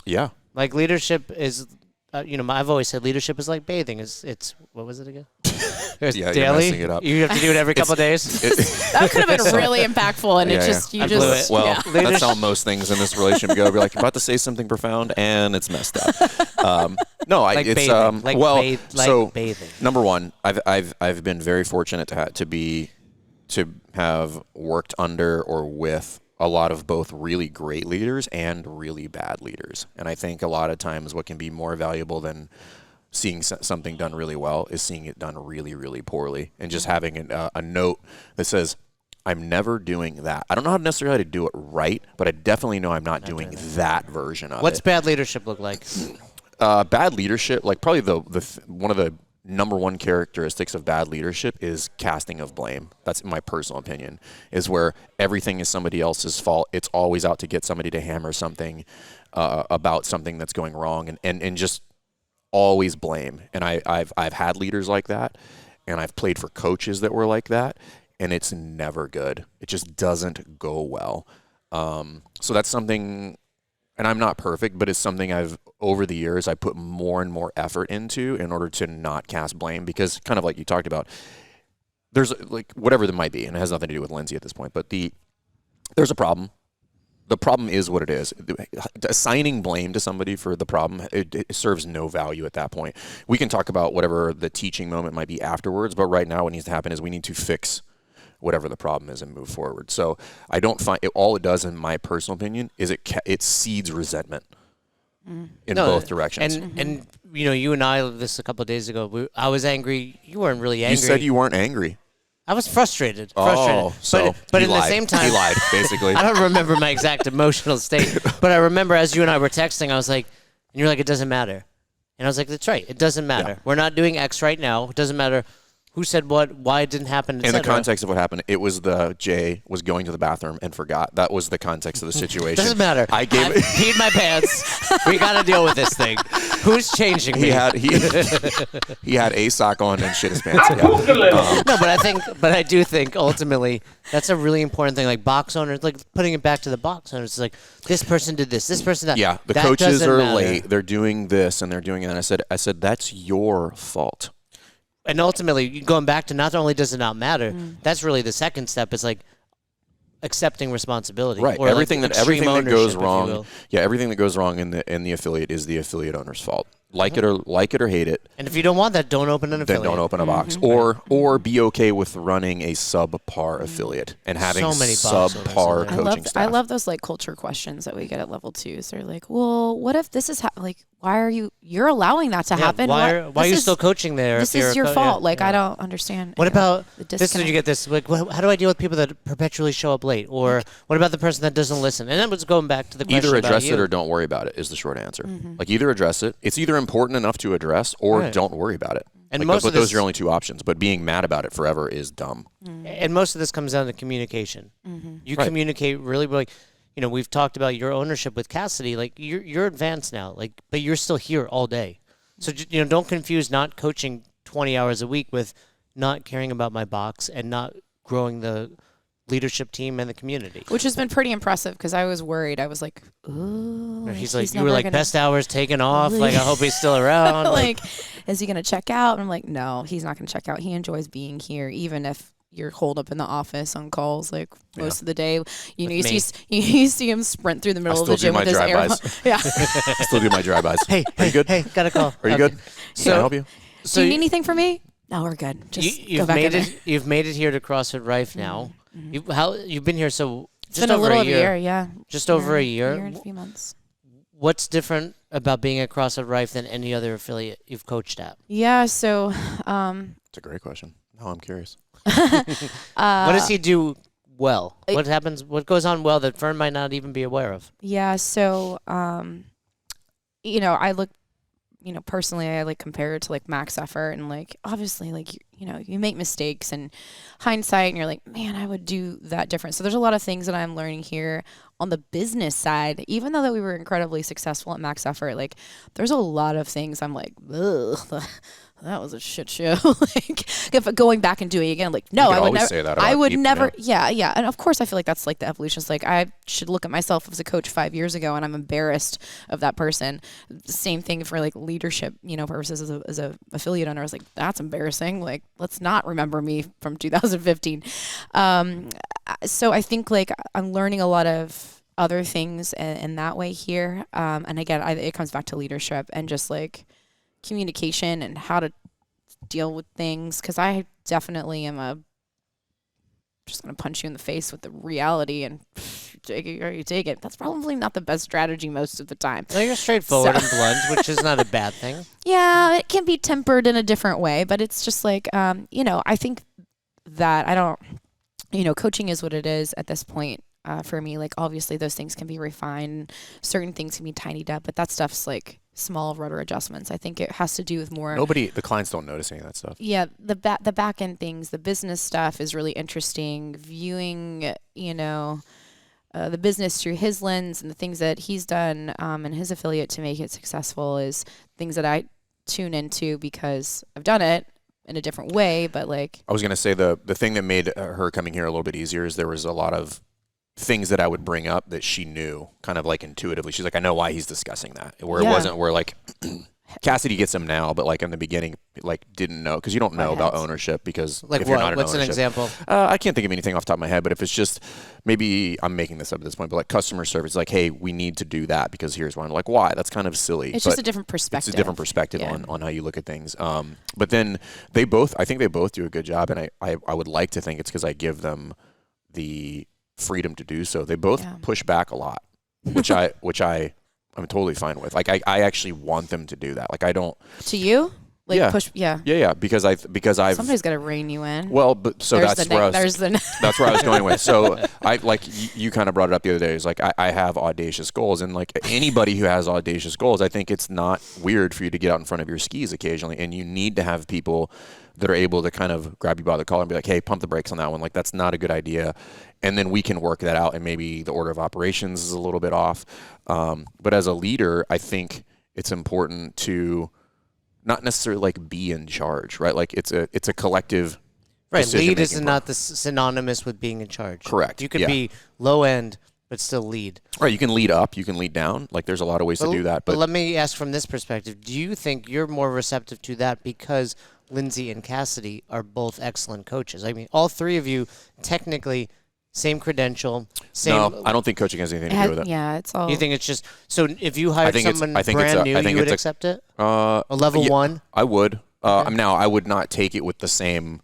Yeah. Like leadership is, I've always said leadership is like bathing. It's what was it again? Yeah, daily. you're messing it up. You have to do it every couple of days. That could have been really impactful, and I blew it. Well, that's how most things in this relationship go. Be like, about to say something profound, and it's messed up. No, like it's bathing. so bathing. Number one, I've been very fortunate to have worked under or with a lot of both really great leaders and really bad leaders. And I think a lot of times what can be more valuable than seeing something done really well is seeing it done really, really poorly, and just having a note that says, I'm never doing that. I don't know how necessarily to do it right, but I definitely know I'm not doing that version of it. What's bad leadership look like? Bad leadership, like probably one of the number one characteristics of bad leadership is casting of blame. That's my personal opinion, is where everything is somebody else's fault. It's always out to get somebody to hammer something about something that's going wrong, and just always blame. And I've had leaders like that, and I've played for coaches that were like that, and it's never good. It just doesn't go well. So that's something, and I'm not perfect, but it's something over the years, I put more and more effort into in order to not cast blame, because kind of like you talked about, there's like whatever that might be, and it has nothing to do with Lindsay at this point, but there's a problem. The problem is what it is. Assigning blame to somebody for the problem, it serves no value at that point. We can talk about whatever the teaching moment might be afterwards, but right now what needs to happen is we need to fix whatever the problem is and move forward. So I don't find all it does, in my personal opinion, is it seeds resentment in both directions. And you and I, this a couple of days ago, I was angry. You weren't really angry. You said you weren't angry. I was frustrated. So but in the same time, he lied, basically. I don't remember my exact emotional state, but I remember as you and I were texting, I was like, and you're like, it doesn't matter. And I was like, that's right. It doesn't matter. Yeah. We're not doing X right now. It doesn't matter who said what, why it didn't happen, in the context of what happened, it was Jay was going to the bathroom and forgot. That was the context of the situation. Doesn't matter. I peed my pants. We got to deal with this thing. Who's changing me? He had a sock on and shit his pants. No, but I do think ultimately that's a really important thing. Like box owners, like putting it back to the box owners, it's like this person did this person that. Yeah, the coaches are late. They're doing this and they're doing that. And I said that's your fault. And ultimately, going back to not only does it not matter, that's really the second step. Is like accepting responsibility. Right. Or everything that goes wrong. Yeah, everything that goes wrong in the affiliate is the affiliate owner's fault. Like it or hate it. And if you don't want that, don't open an affiliate. Then don't open a box. Or be okay with running a subpar affiliate and having so many subpar coaching staff. I love those like culture questions that we get at level 2s. They're like, well, what if this is why are you're allowing that to happen? Why are you still coaching there? This is your fault. I don't understand. What about the this? Did you get this? Like, how do I deal with people that perpetually show up late? Or what about the person that doesn't listen? And then it's going back to the question either address about it or don't worry about it is the short answer. Like either address it. It's either important enough to address or don't worry about it. And those are your only two options. But being mad about it forever is dumb. And most of this comes down to communication. You communicate really well. We've talked about your ownership with Cassidy. Like you're advanced now. But you're still here all day. So don't confuse not coaching 20 hours a week with not caring about my box and not growing the leadership team and the community. Which has been pretty impressive because I was worried. I was like, ooh. He's like, you were like, best hours taken off. Like, I hope he's still around. Is he going to check out? And I'm like, no, he's not going to check out. He enjoys being here, even if you're holed up in the office on calls most of the day. You see him sprint through the middle of the gym with his AirPods. Yeah. I still do my drive-bys. Hey, are you good? Hey, got a call. Are you good? Can I help you? Do you need anything from me? No, we're good. Just go back in there. You've made it here to CrossFit Rife now. You've been here it's been a little over a year, yeah. Just over a year. A year and a few months. What's different about being at CrossFit Rife than any other affiliate you've coached at? Yeah, so it's a great question. Now I'm curious. What does he do well? What happens? What goes on well that Fern might not even be aware of? Yeah. So, I look, personally, I like compare it to like max effort, and like obviously, like you make mistakes and hindsight, and you're like, man, I would do that different. So there's a lot of things that I'm learning here on the business side. Even though that we were incredibly successful at max effort, like there's a lot of things I'm like, ugh. That was a shit show. Like, if going back and doing it again, like, no, I would never. Say that I would people, never. Yeah. And of course, I feel like that's like the evolution. It's like I should look at myself as a coach 5 years ago, and I'm embarrassed of that person. Same thing for like leadership, purposes as a affiliate owner. I was like, that's embarrassing. Like, let's not remember me from 2015. So I think like I'm learning a lot of other things in that way here. And again, it comes back to leadership and just like communication and how to deal with things, because I definitely am just going to punch you in the face with the reality and take it or you take it. That's probably not the best strategy most of the time. No, you're straightforward and blunt, which is not a bad thing. Yeah, it can be tempered in a different way, but it's just like, I think that I don't, coaching is what it is at this point. For me, like obviously those things can be refined, certain things can be tidied up, but that stuff's like small rotor adjustments. I think it has to do with more. The clients don't notice any of that stuff. Yeah, the back end things, the business stuff is really interesting. Viewing, the business through his lens and the things that he's done and his affiliate to make it successful is things that I tune into because I've done it in a different way. But like I was gonna say the thing that made her coming here a little bit easier is there was a lot of things that I would bring up that she knew kind of like intuitively. She's like, I know why he's discussing that. Where it wasn't where like Cassidy gets them now, but like in the beginning, like didn't know, because you don't know about ownership because like if you're not in what's ownership. an example? I can't think of anything off the top of my head, but if it's just, maybe I'm making this up at this point, but like customer service, like, hey, we need to do that because here's why. I'm like, why? That's kind of silly. It's just a different perspective. It's a different perspective on how you look at things. But then I think they both do a good job, and I would like to think it's because I give them the freedom to do so. They both push back a lot, which I'm totally fine with. Like I actually want them to do that. Like I don't. To you? Like push. Yeah. Because I've. Somebody's got to rein you in. Well, but so that's where that's where I was going with. So I like you kind of brought it up the other day. It's like I have audacious goals, and like anybody who has audacious goals, I think it's not weird for you to get out in front of your skis occasionally, and you need to have people that are able to kind of grab you by the collar and be like, hey, pump the brakes on that one. Like, that's not a good idea. And then we can work that out, and maybe the order of operations is a little bit off. But as a leader, I think it's important to not necessarily like be in charge, right? Like it's a collective. Right. Lead is not synonymous with being in charge. Correct. You could be low end, but still lead. Right. You can lead up. You can lead down. Like there's a lot of ways to do that. But let me ask from this perspective, do you think you're more receptive to that because Lindsay and Cassidy are both excellent coaches? I mean, all three of you technically same credential, same. No, I don't think coaching has anything to do with it. Yeah, it's all. You think it's just so if you hired someone brand new, you would accept it? A level one? I would. Now, I would not take it with the same.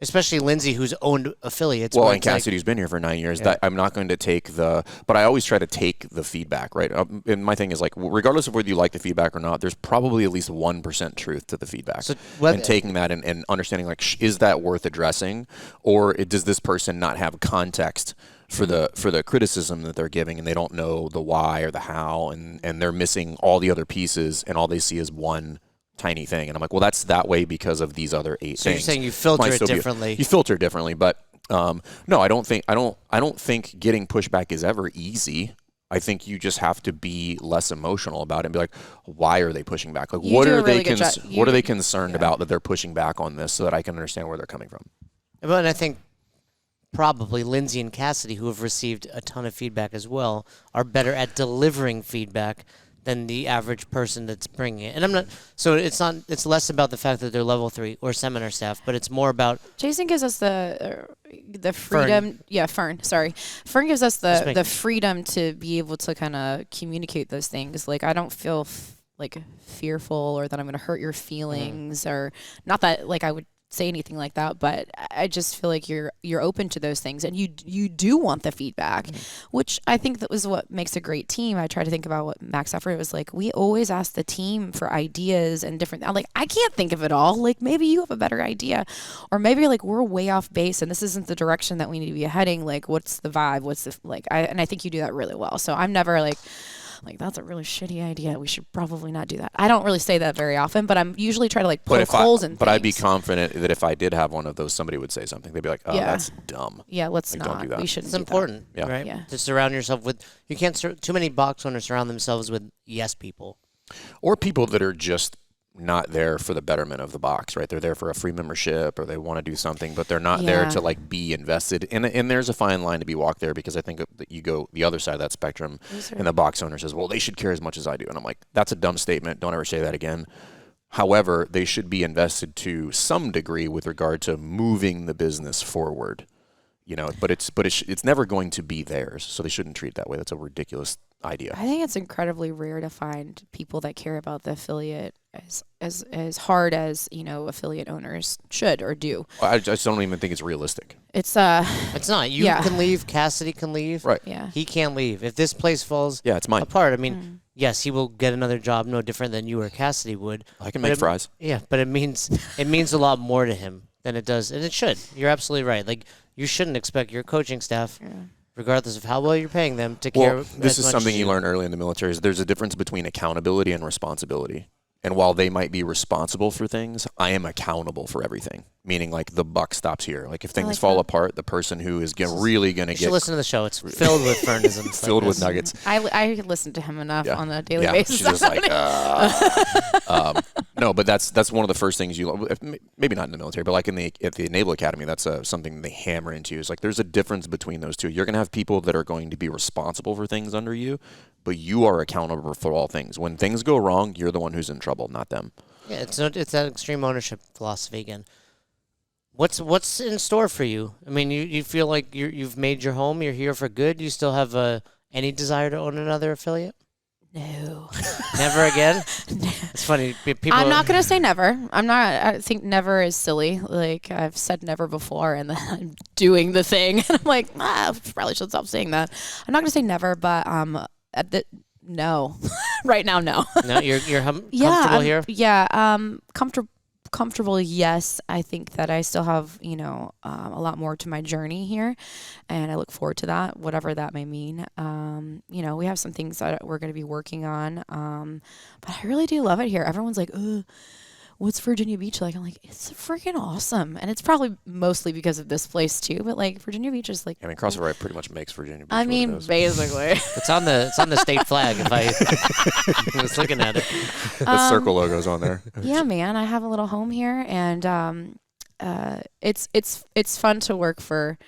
Especially Lindsay, who's owned affiliates. Well, and Cassidy's been here for 9 years. That I'm not going to take but I always try to take the feedback, right? And my thing is like, regardless of whether you like the feedback or not, there's probably at least 1% truth to the feedback. So and taking that and understanding like, is that worth addressing, or does this person not have context for the criticism that they're giving, and they don't know the why or the how, and they're missing all the other pieces, and all they see is one tiny thing. And I'm like, well, that's that way because of these other 8 things. So you're saying you filter it differently. You filter differently, but no, I don't think getting pushback is ever easy. I think you just have to be less emotional about it and be like, why are they pushing back? Like, what are they concerned about that they're pushing back on this, so that I can understand where they're coming from. But I think probably Lindsay and Cassidy, who have received a ton of feedback as well, are better at delivering feedback than the average person that's bringing it. And I'm not, so it's less about the fact that they're level 3 or seminar staff, but it's more about. Jason gives us the freedom. Fern. Yeah, Fern. Sorry. Fern gives us the freedom to be able to kind of communicate those things. Like, I don't feel like fearful or that I'm going to hurt your feelings or not that like I would say anything like that, but I just feel like you're open to those things, and you do want the feedback, which I think that was what makes a great team. I try to think about what Max Effort was like. We always ask the team for ideas and different. I'm like, I can't think of it all. Like, maybe you have a better idea, or maybe like we're way off base and this isn't the direction that we need to be heading. Like, what's the vibe? What's the I think you do that really well. So I'm never like that's a really shitty idea. We should probably not do that. I don't really say that very often, but I'm usually trying to like poke holes in things. But I'd be confident that if I did have one of those, somebody would say something. They'd be like, "Oh, that's dumb." Yeah, let's not. Don't do that. We shouldn't. It's important, Yeah. right? Yeah. To surround yourself with. You can't. Too many box owners surround themselves with yes people, or people that are just not there for the betterment of the box, right? They're there for a free membership, or they want to do something, but they're not there to like be invested. And there's a fine line to be walked there, because I think that you go the other side of that spectrum, and the box owner says, well, they should care as much as I do. And I'm like, that's a dumb statement. Don't ever say that again. However, they should be invested to some degree with regard to moving the business forward, but it's never going to be theirs. So they shouldn't treat it that way. That's a ridiculous idea. I think it's incredibly rare to find people that care about the affiliate as hard as affiliate owners should or do. I just don't even think it's realistic. It's not. You can leave. Cassidy can leave. Right. Yeah. He can't leave. If this place falls it's mine. apart, I mean, yes, he will get another job, no different than you or Cassidy would. I can make fries. Yeah, but it means a lot more to him than it does, and it should. You're absolutely right. Like, you shouldn't expect your coaching staff, regardless of how well you're paying them, to care. This is something you learn early in the military. Is there's a difference between accountability and responsibility. And while they might be responsible for things, I am accountable for everything. Meaning, like, the buck stops here. Like, if things fall apart, the person who is really going to get... You should listen to the show. It's filled with fernisms. filled with nuggets. I listen to him enough on a daily basis. She's just like, no, but that's one of the first things maybe not in the military, but like at the Naval Academy, that's something they hammer into. Is like, there's a difference between those two. You're going to have people that are going to be responsible for things under you, but you are accountable for all things. When things go wrong, you're the one who's in trouble, not them. Yeah, it's that extreme ownership philosophy again. What's in store for you? I mean, you feel like you've made your home. You're here for good. You still have any desire to own another affiliate? No. Never again? It's funny. I'm not going to say never. I think never is silly. Like, I've said never before, and then I'm doing the thing. And I'm like, I probably should stop saying that. I'm not going to say never, but no. Right now, no. No, you're comfortable here? Yeah, comfortable, yes. I think that I still have, a lot more to my journey here, and I look forward to that, whatever that may mean. We have some things that we're going to be working on, but I really do love it here. Everyone's like, what's Virginia Beach like? I'm like, it's freaking awesome. And it's probably mostly because of this place too, but like Virginia Beach is like... I mean, CrossFit Rife pretty much makes Virginia Beach. I mean, basically. It's on the state flag if I was looking at it. The circle logo's on there. Yeah, man, I have a little home here, and it's fun to work for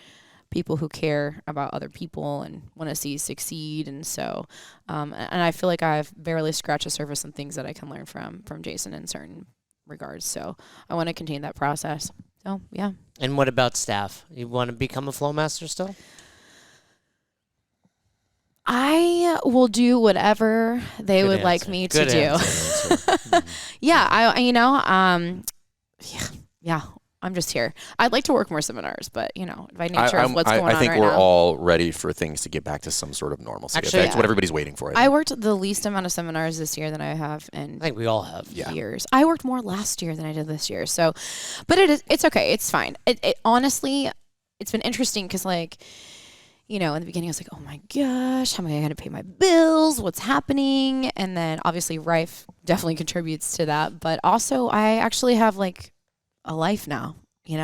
people who care about other people and want to see you succeed. And so, and I feel like I've barely scratched the surface on things that I can learn from Jason in certain regards. So I want to continue that process. So, yeah. And what about staff? You want to become a flow master still? I will do whatever they would like me to do. Yeah, yeah. I'm just here. I'd like to work more seminars, but by nature of what's going on right now. I think we're all ready for things to get back to some sort of normalcy. Actually, that's what everybody's waiting for. I worked the least amount of seminars this year than I have in I think we all have years. I worked more last year than I did this year. So, but it's okay. It's fine. It honestly, it's been interesting because in the beginning I was like, oh my gosh, how am I going to pay my bills? What's happening? And then obviously Rife definitely contributes to that. But also I actually have a life now, We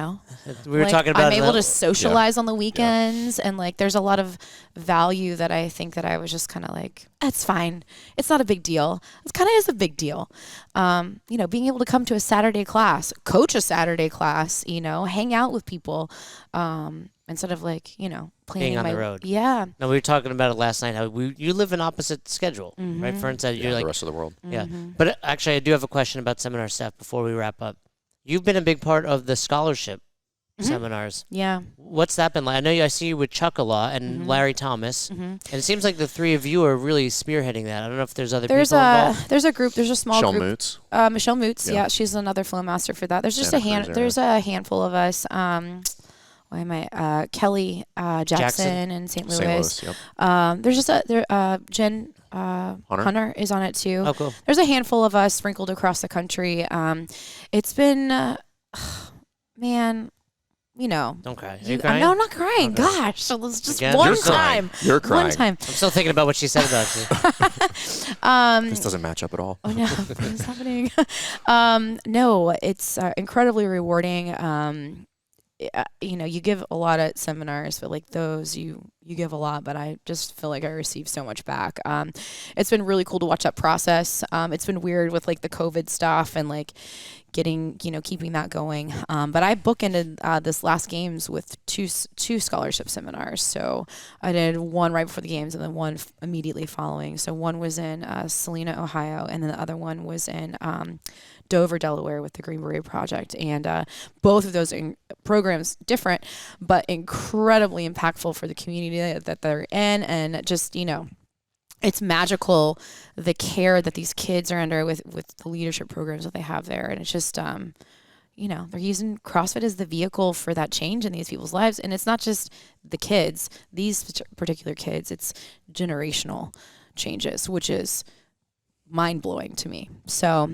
were talking about I'm able to socialize on the weekends, and there's a lot of value that I think that I was just kind of like, it's fine. It's not a big deal. It kind of is a big deal. Being able to come to a Saturday class, coach a Saturday class, hang out with people, instead of planning being on the road. Yeah. No, we were talking about it last night. How you live an opposite schedule, right? Fern said you're the rest of the world. Yeah. But actually, I do have a question about seminar staff before we wrap up. You've been a big part of the scholarship seminars. Yeah. What's that been like? I know I see you with Chuck a lot and Larry Thomas, and it seems like the three of you are really spearheading that. I don't know if there's other people involved. There's a group. There's a small Michelle group. Moots. Michelle Moots. Yeah, she's another flow master for that. There's just There's a handful of us. Why am I? Kelly Jackson in St. Louis. Yep. There's just Jen Hunter is on it too. Oh, cool. There's a handful of us sprinkled across the country. It's been, man. You know. Don't cry. Are you crying? No, I'm not crying. Okay. Gosh, it was just Again? one You're time. You're crying. One time. I'm still thinking about what she said about you. This doesn't match up at all. Oh no, what's happening? No, it's incredibly rewarding. You know, you give a lot at seminars, but like those, you give a lot, but I just feel like I receive so much back. It's been really cool to watch that process. It's been weird with like the COVID stuff and like keeping that going. But I bookended this last games with two scholarship seminars. So I did one right before the games and then one immediately following. So one was in Salina, Ohio, and then the other one was in Dover, Delaware with the Green Beret Project. And both of those programs different, but incredibly impactful for the community that they're in. And just, it's magical, the care that these kids are under with the leadership programs that they have there. And it's just, they're using CrossFit as the vehicle for that change in these people's lives. And it's not just the kids, these particular kids, it's generational changes, which is mind-blowing to me. So,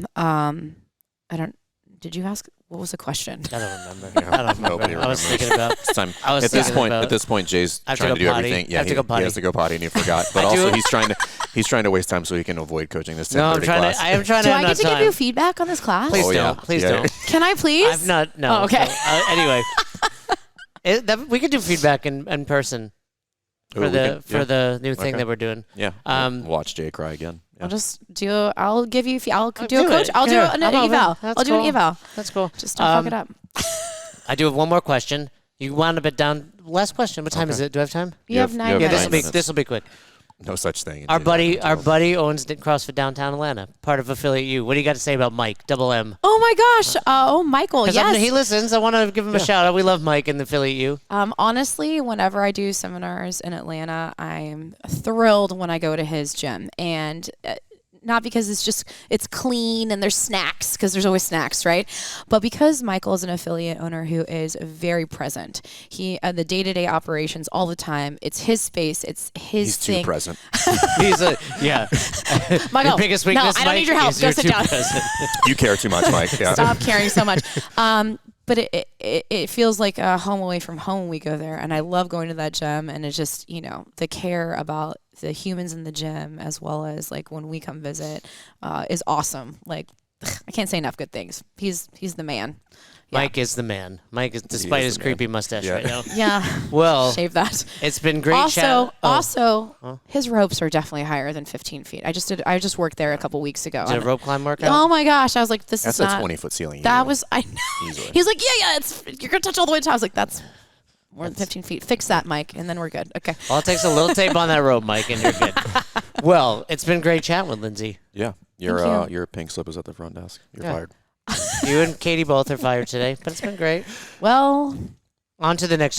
did you ask, what was the question? I don't remember. I was thinking about. At this point, Jay's trying to do everything. Yeah, he has to go potty, and he forgot. But also, he's trying to waste time so he can avoid coaching this 10:30 class. I am trying to. Do I get to give you feedback on this class? Please don't. Please don't. Can I please? I've not. No. Oh, okay. Anyway, we could do feedback in person for the new thing that we're doing. Yeah. Watch Jay cry again. Yeah. I'll give you. I'll do a coach. I'll do an eval. I'll do an eval. That's cool. Just don't fuck it up. I do have one more question. You wound up down. Last question. What time is it? Do I have time? You have 9 minutes. This will be quick. No such thing. Our buddy owns CrossFit Downtown Atlanta, part of Affiliate U. What do you got to say about Mike, Double M? Oh my gosh. Michael, yes. He listens. I want to give him a shout out. We love Mike in the Affiliate U. Honestly, whenever I do seminars in Atlanta, I'm thrilled when I go to his gym. And not because it's clean and there's snacks, because there's always snacks, right? But because Michael is an affiliate owner who is very present. He the day-to-day operations all the time. It's his space. It's his thing. He's too present. Michael, your biggest weakness, no, I don't need your help. Go sit down. You care too much, Mike. Yeah. Stop caring so much. But it feels like a home away from home when we go there. And I love going to that gym. And it's just, the care about the humans in the gym as well as like when we come visit is awesome. Like, I can't say enough good things. He's the man. Yeah. Mike is the man. Mike is, despite his creepy mustache right now. Yeah. Well, shave that. It's been great chat. His ropes are definitely higher than 15 feet. I just worked there a couple weeks ago. Did a rope climb workout? Oh my gosh. I was like, that's a 20-foot ceiling. I know. He's like, yeah, you're going to touch all the way to top. I was like, that's more than 15 feet. Fix that, Mike, and then we're good. Okay. Well, it takes a little tape on that rope, Mike, and you're good. Well, it's been great chatting with Lindsay. Yeah. Your pink slip is at the front desk. You're fired. You and Katie both are fired today, but it's been great. Well, on to the next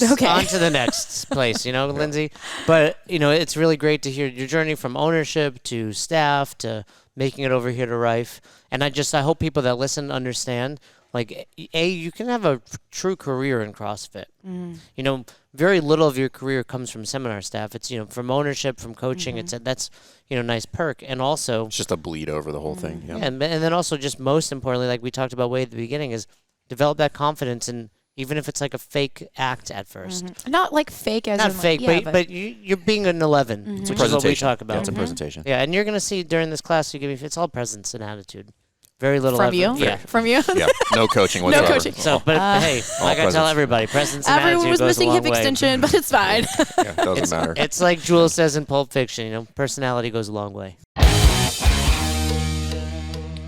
place, Lindsay. But, it's really great to hear your journey from ownership to staff to making it over here to Rife. And I hope people that listen understand, like, you can have a true career in CrossFit. Very little of your career comes from seminar staff. It's, from ownership, from coaching. That's nice perk. And also, it's just a bleed over the whole thing. Yeah. And then also just most importantly, like we talked about way at the beginning, is develop that confidence, and even if it's like a fake act at first. Not like fake as not in fake, like, but you're being an 11, which is what we talk about. Yeah, it's a presentation. Yeah, and you're going to see during this class, it's all presence and attitude. Very little from effort. you. Yeah, from you. Yeah, no coaching whatsoever. No coaching. So, but hey, like I tell everybody, presence and attitude Everyone was goes missing a long hip way. extension, but it's fine. Yeah, it doesn't matter. It's like Jules says in Pulp Fiction, personality goes a long way.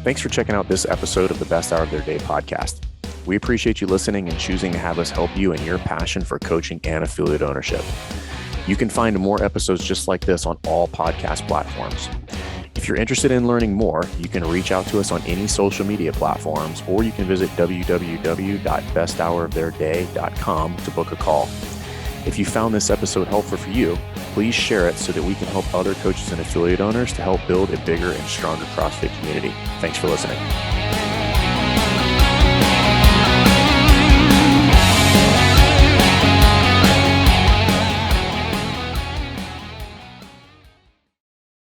Thanks for checking out this episode of the Best Hour of Their Day podcast. We appreciate you listening and choosing to have us help you in your passion for coaching and affiliate ownership. You can find more episodes just like this on all podcast platforms. If If you're interested in learning more, you can reach out to us on any social media platforms, or you can visit www.besthouroftheirday.com to book a call. If you found this episode helpful for you, please share it so that we can help other coaches and affiliate owners to help build a bigger and stronger CrossFit community. Thanks for listening.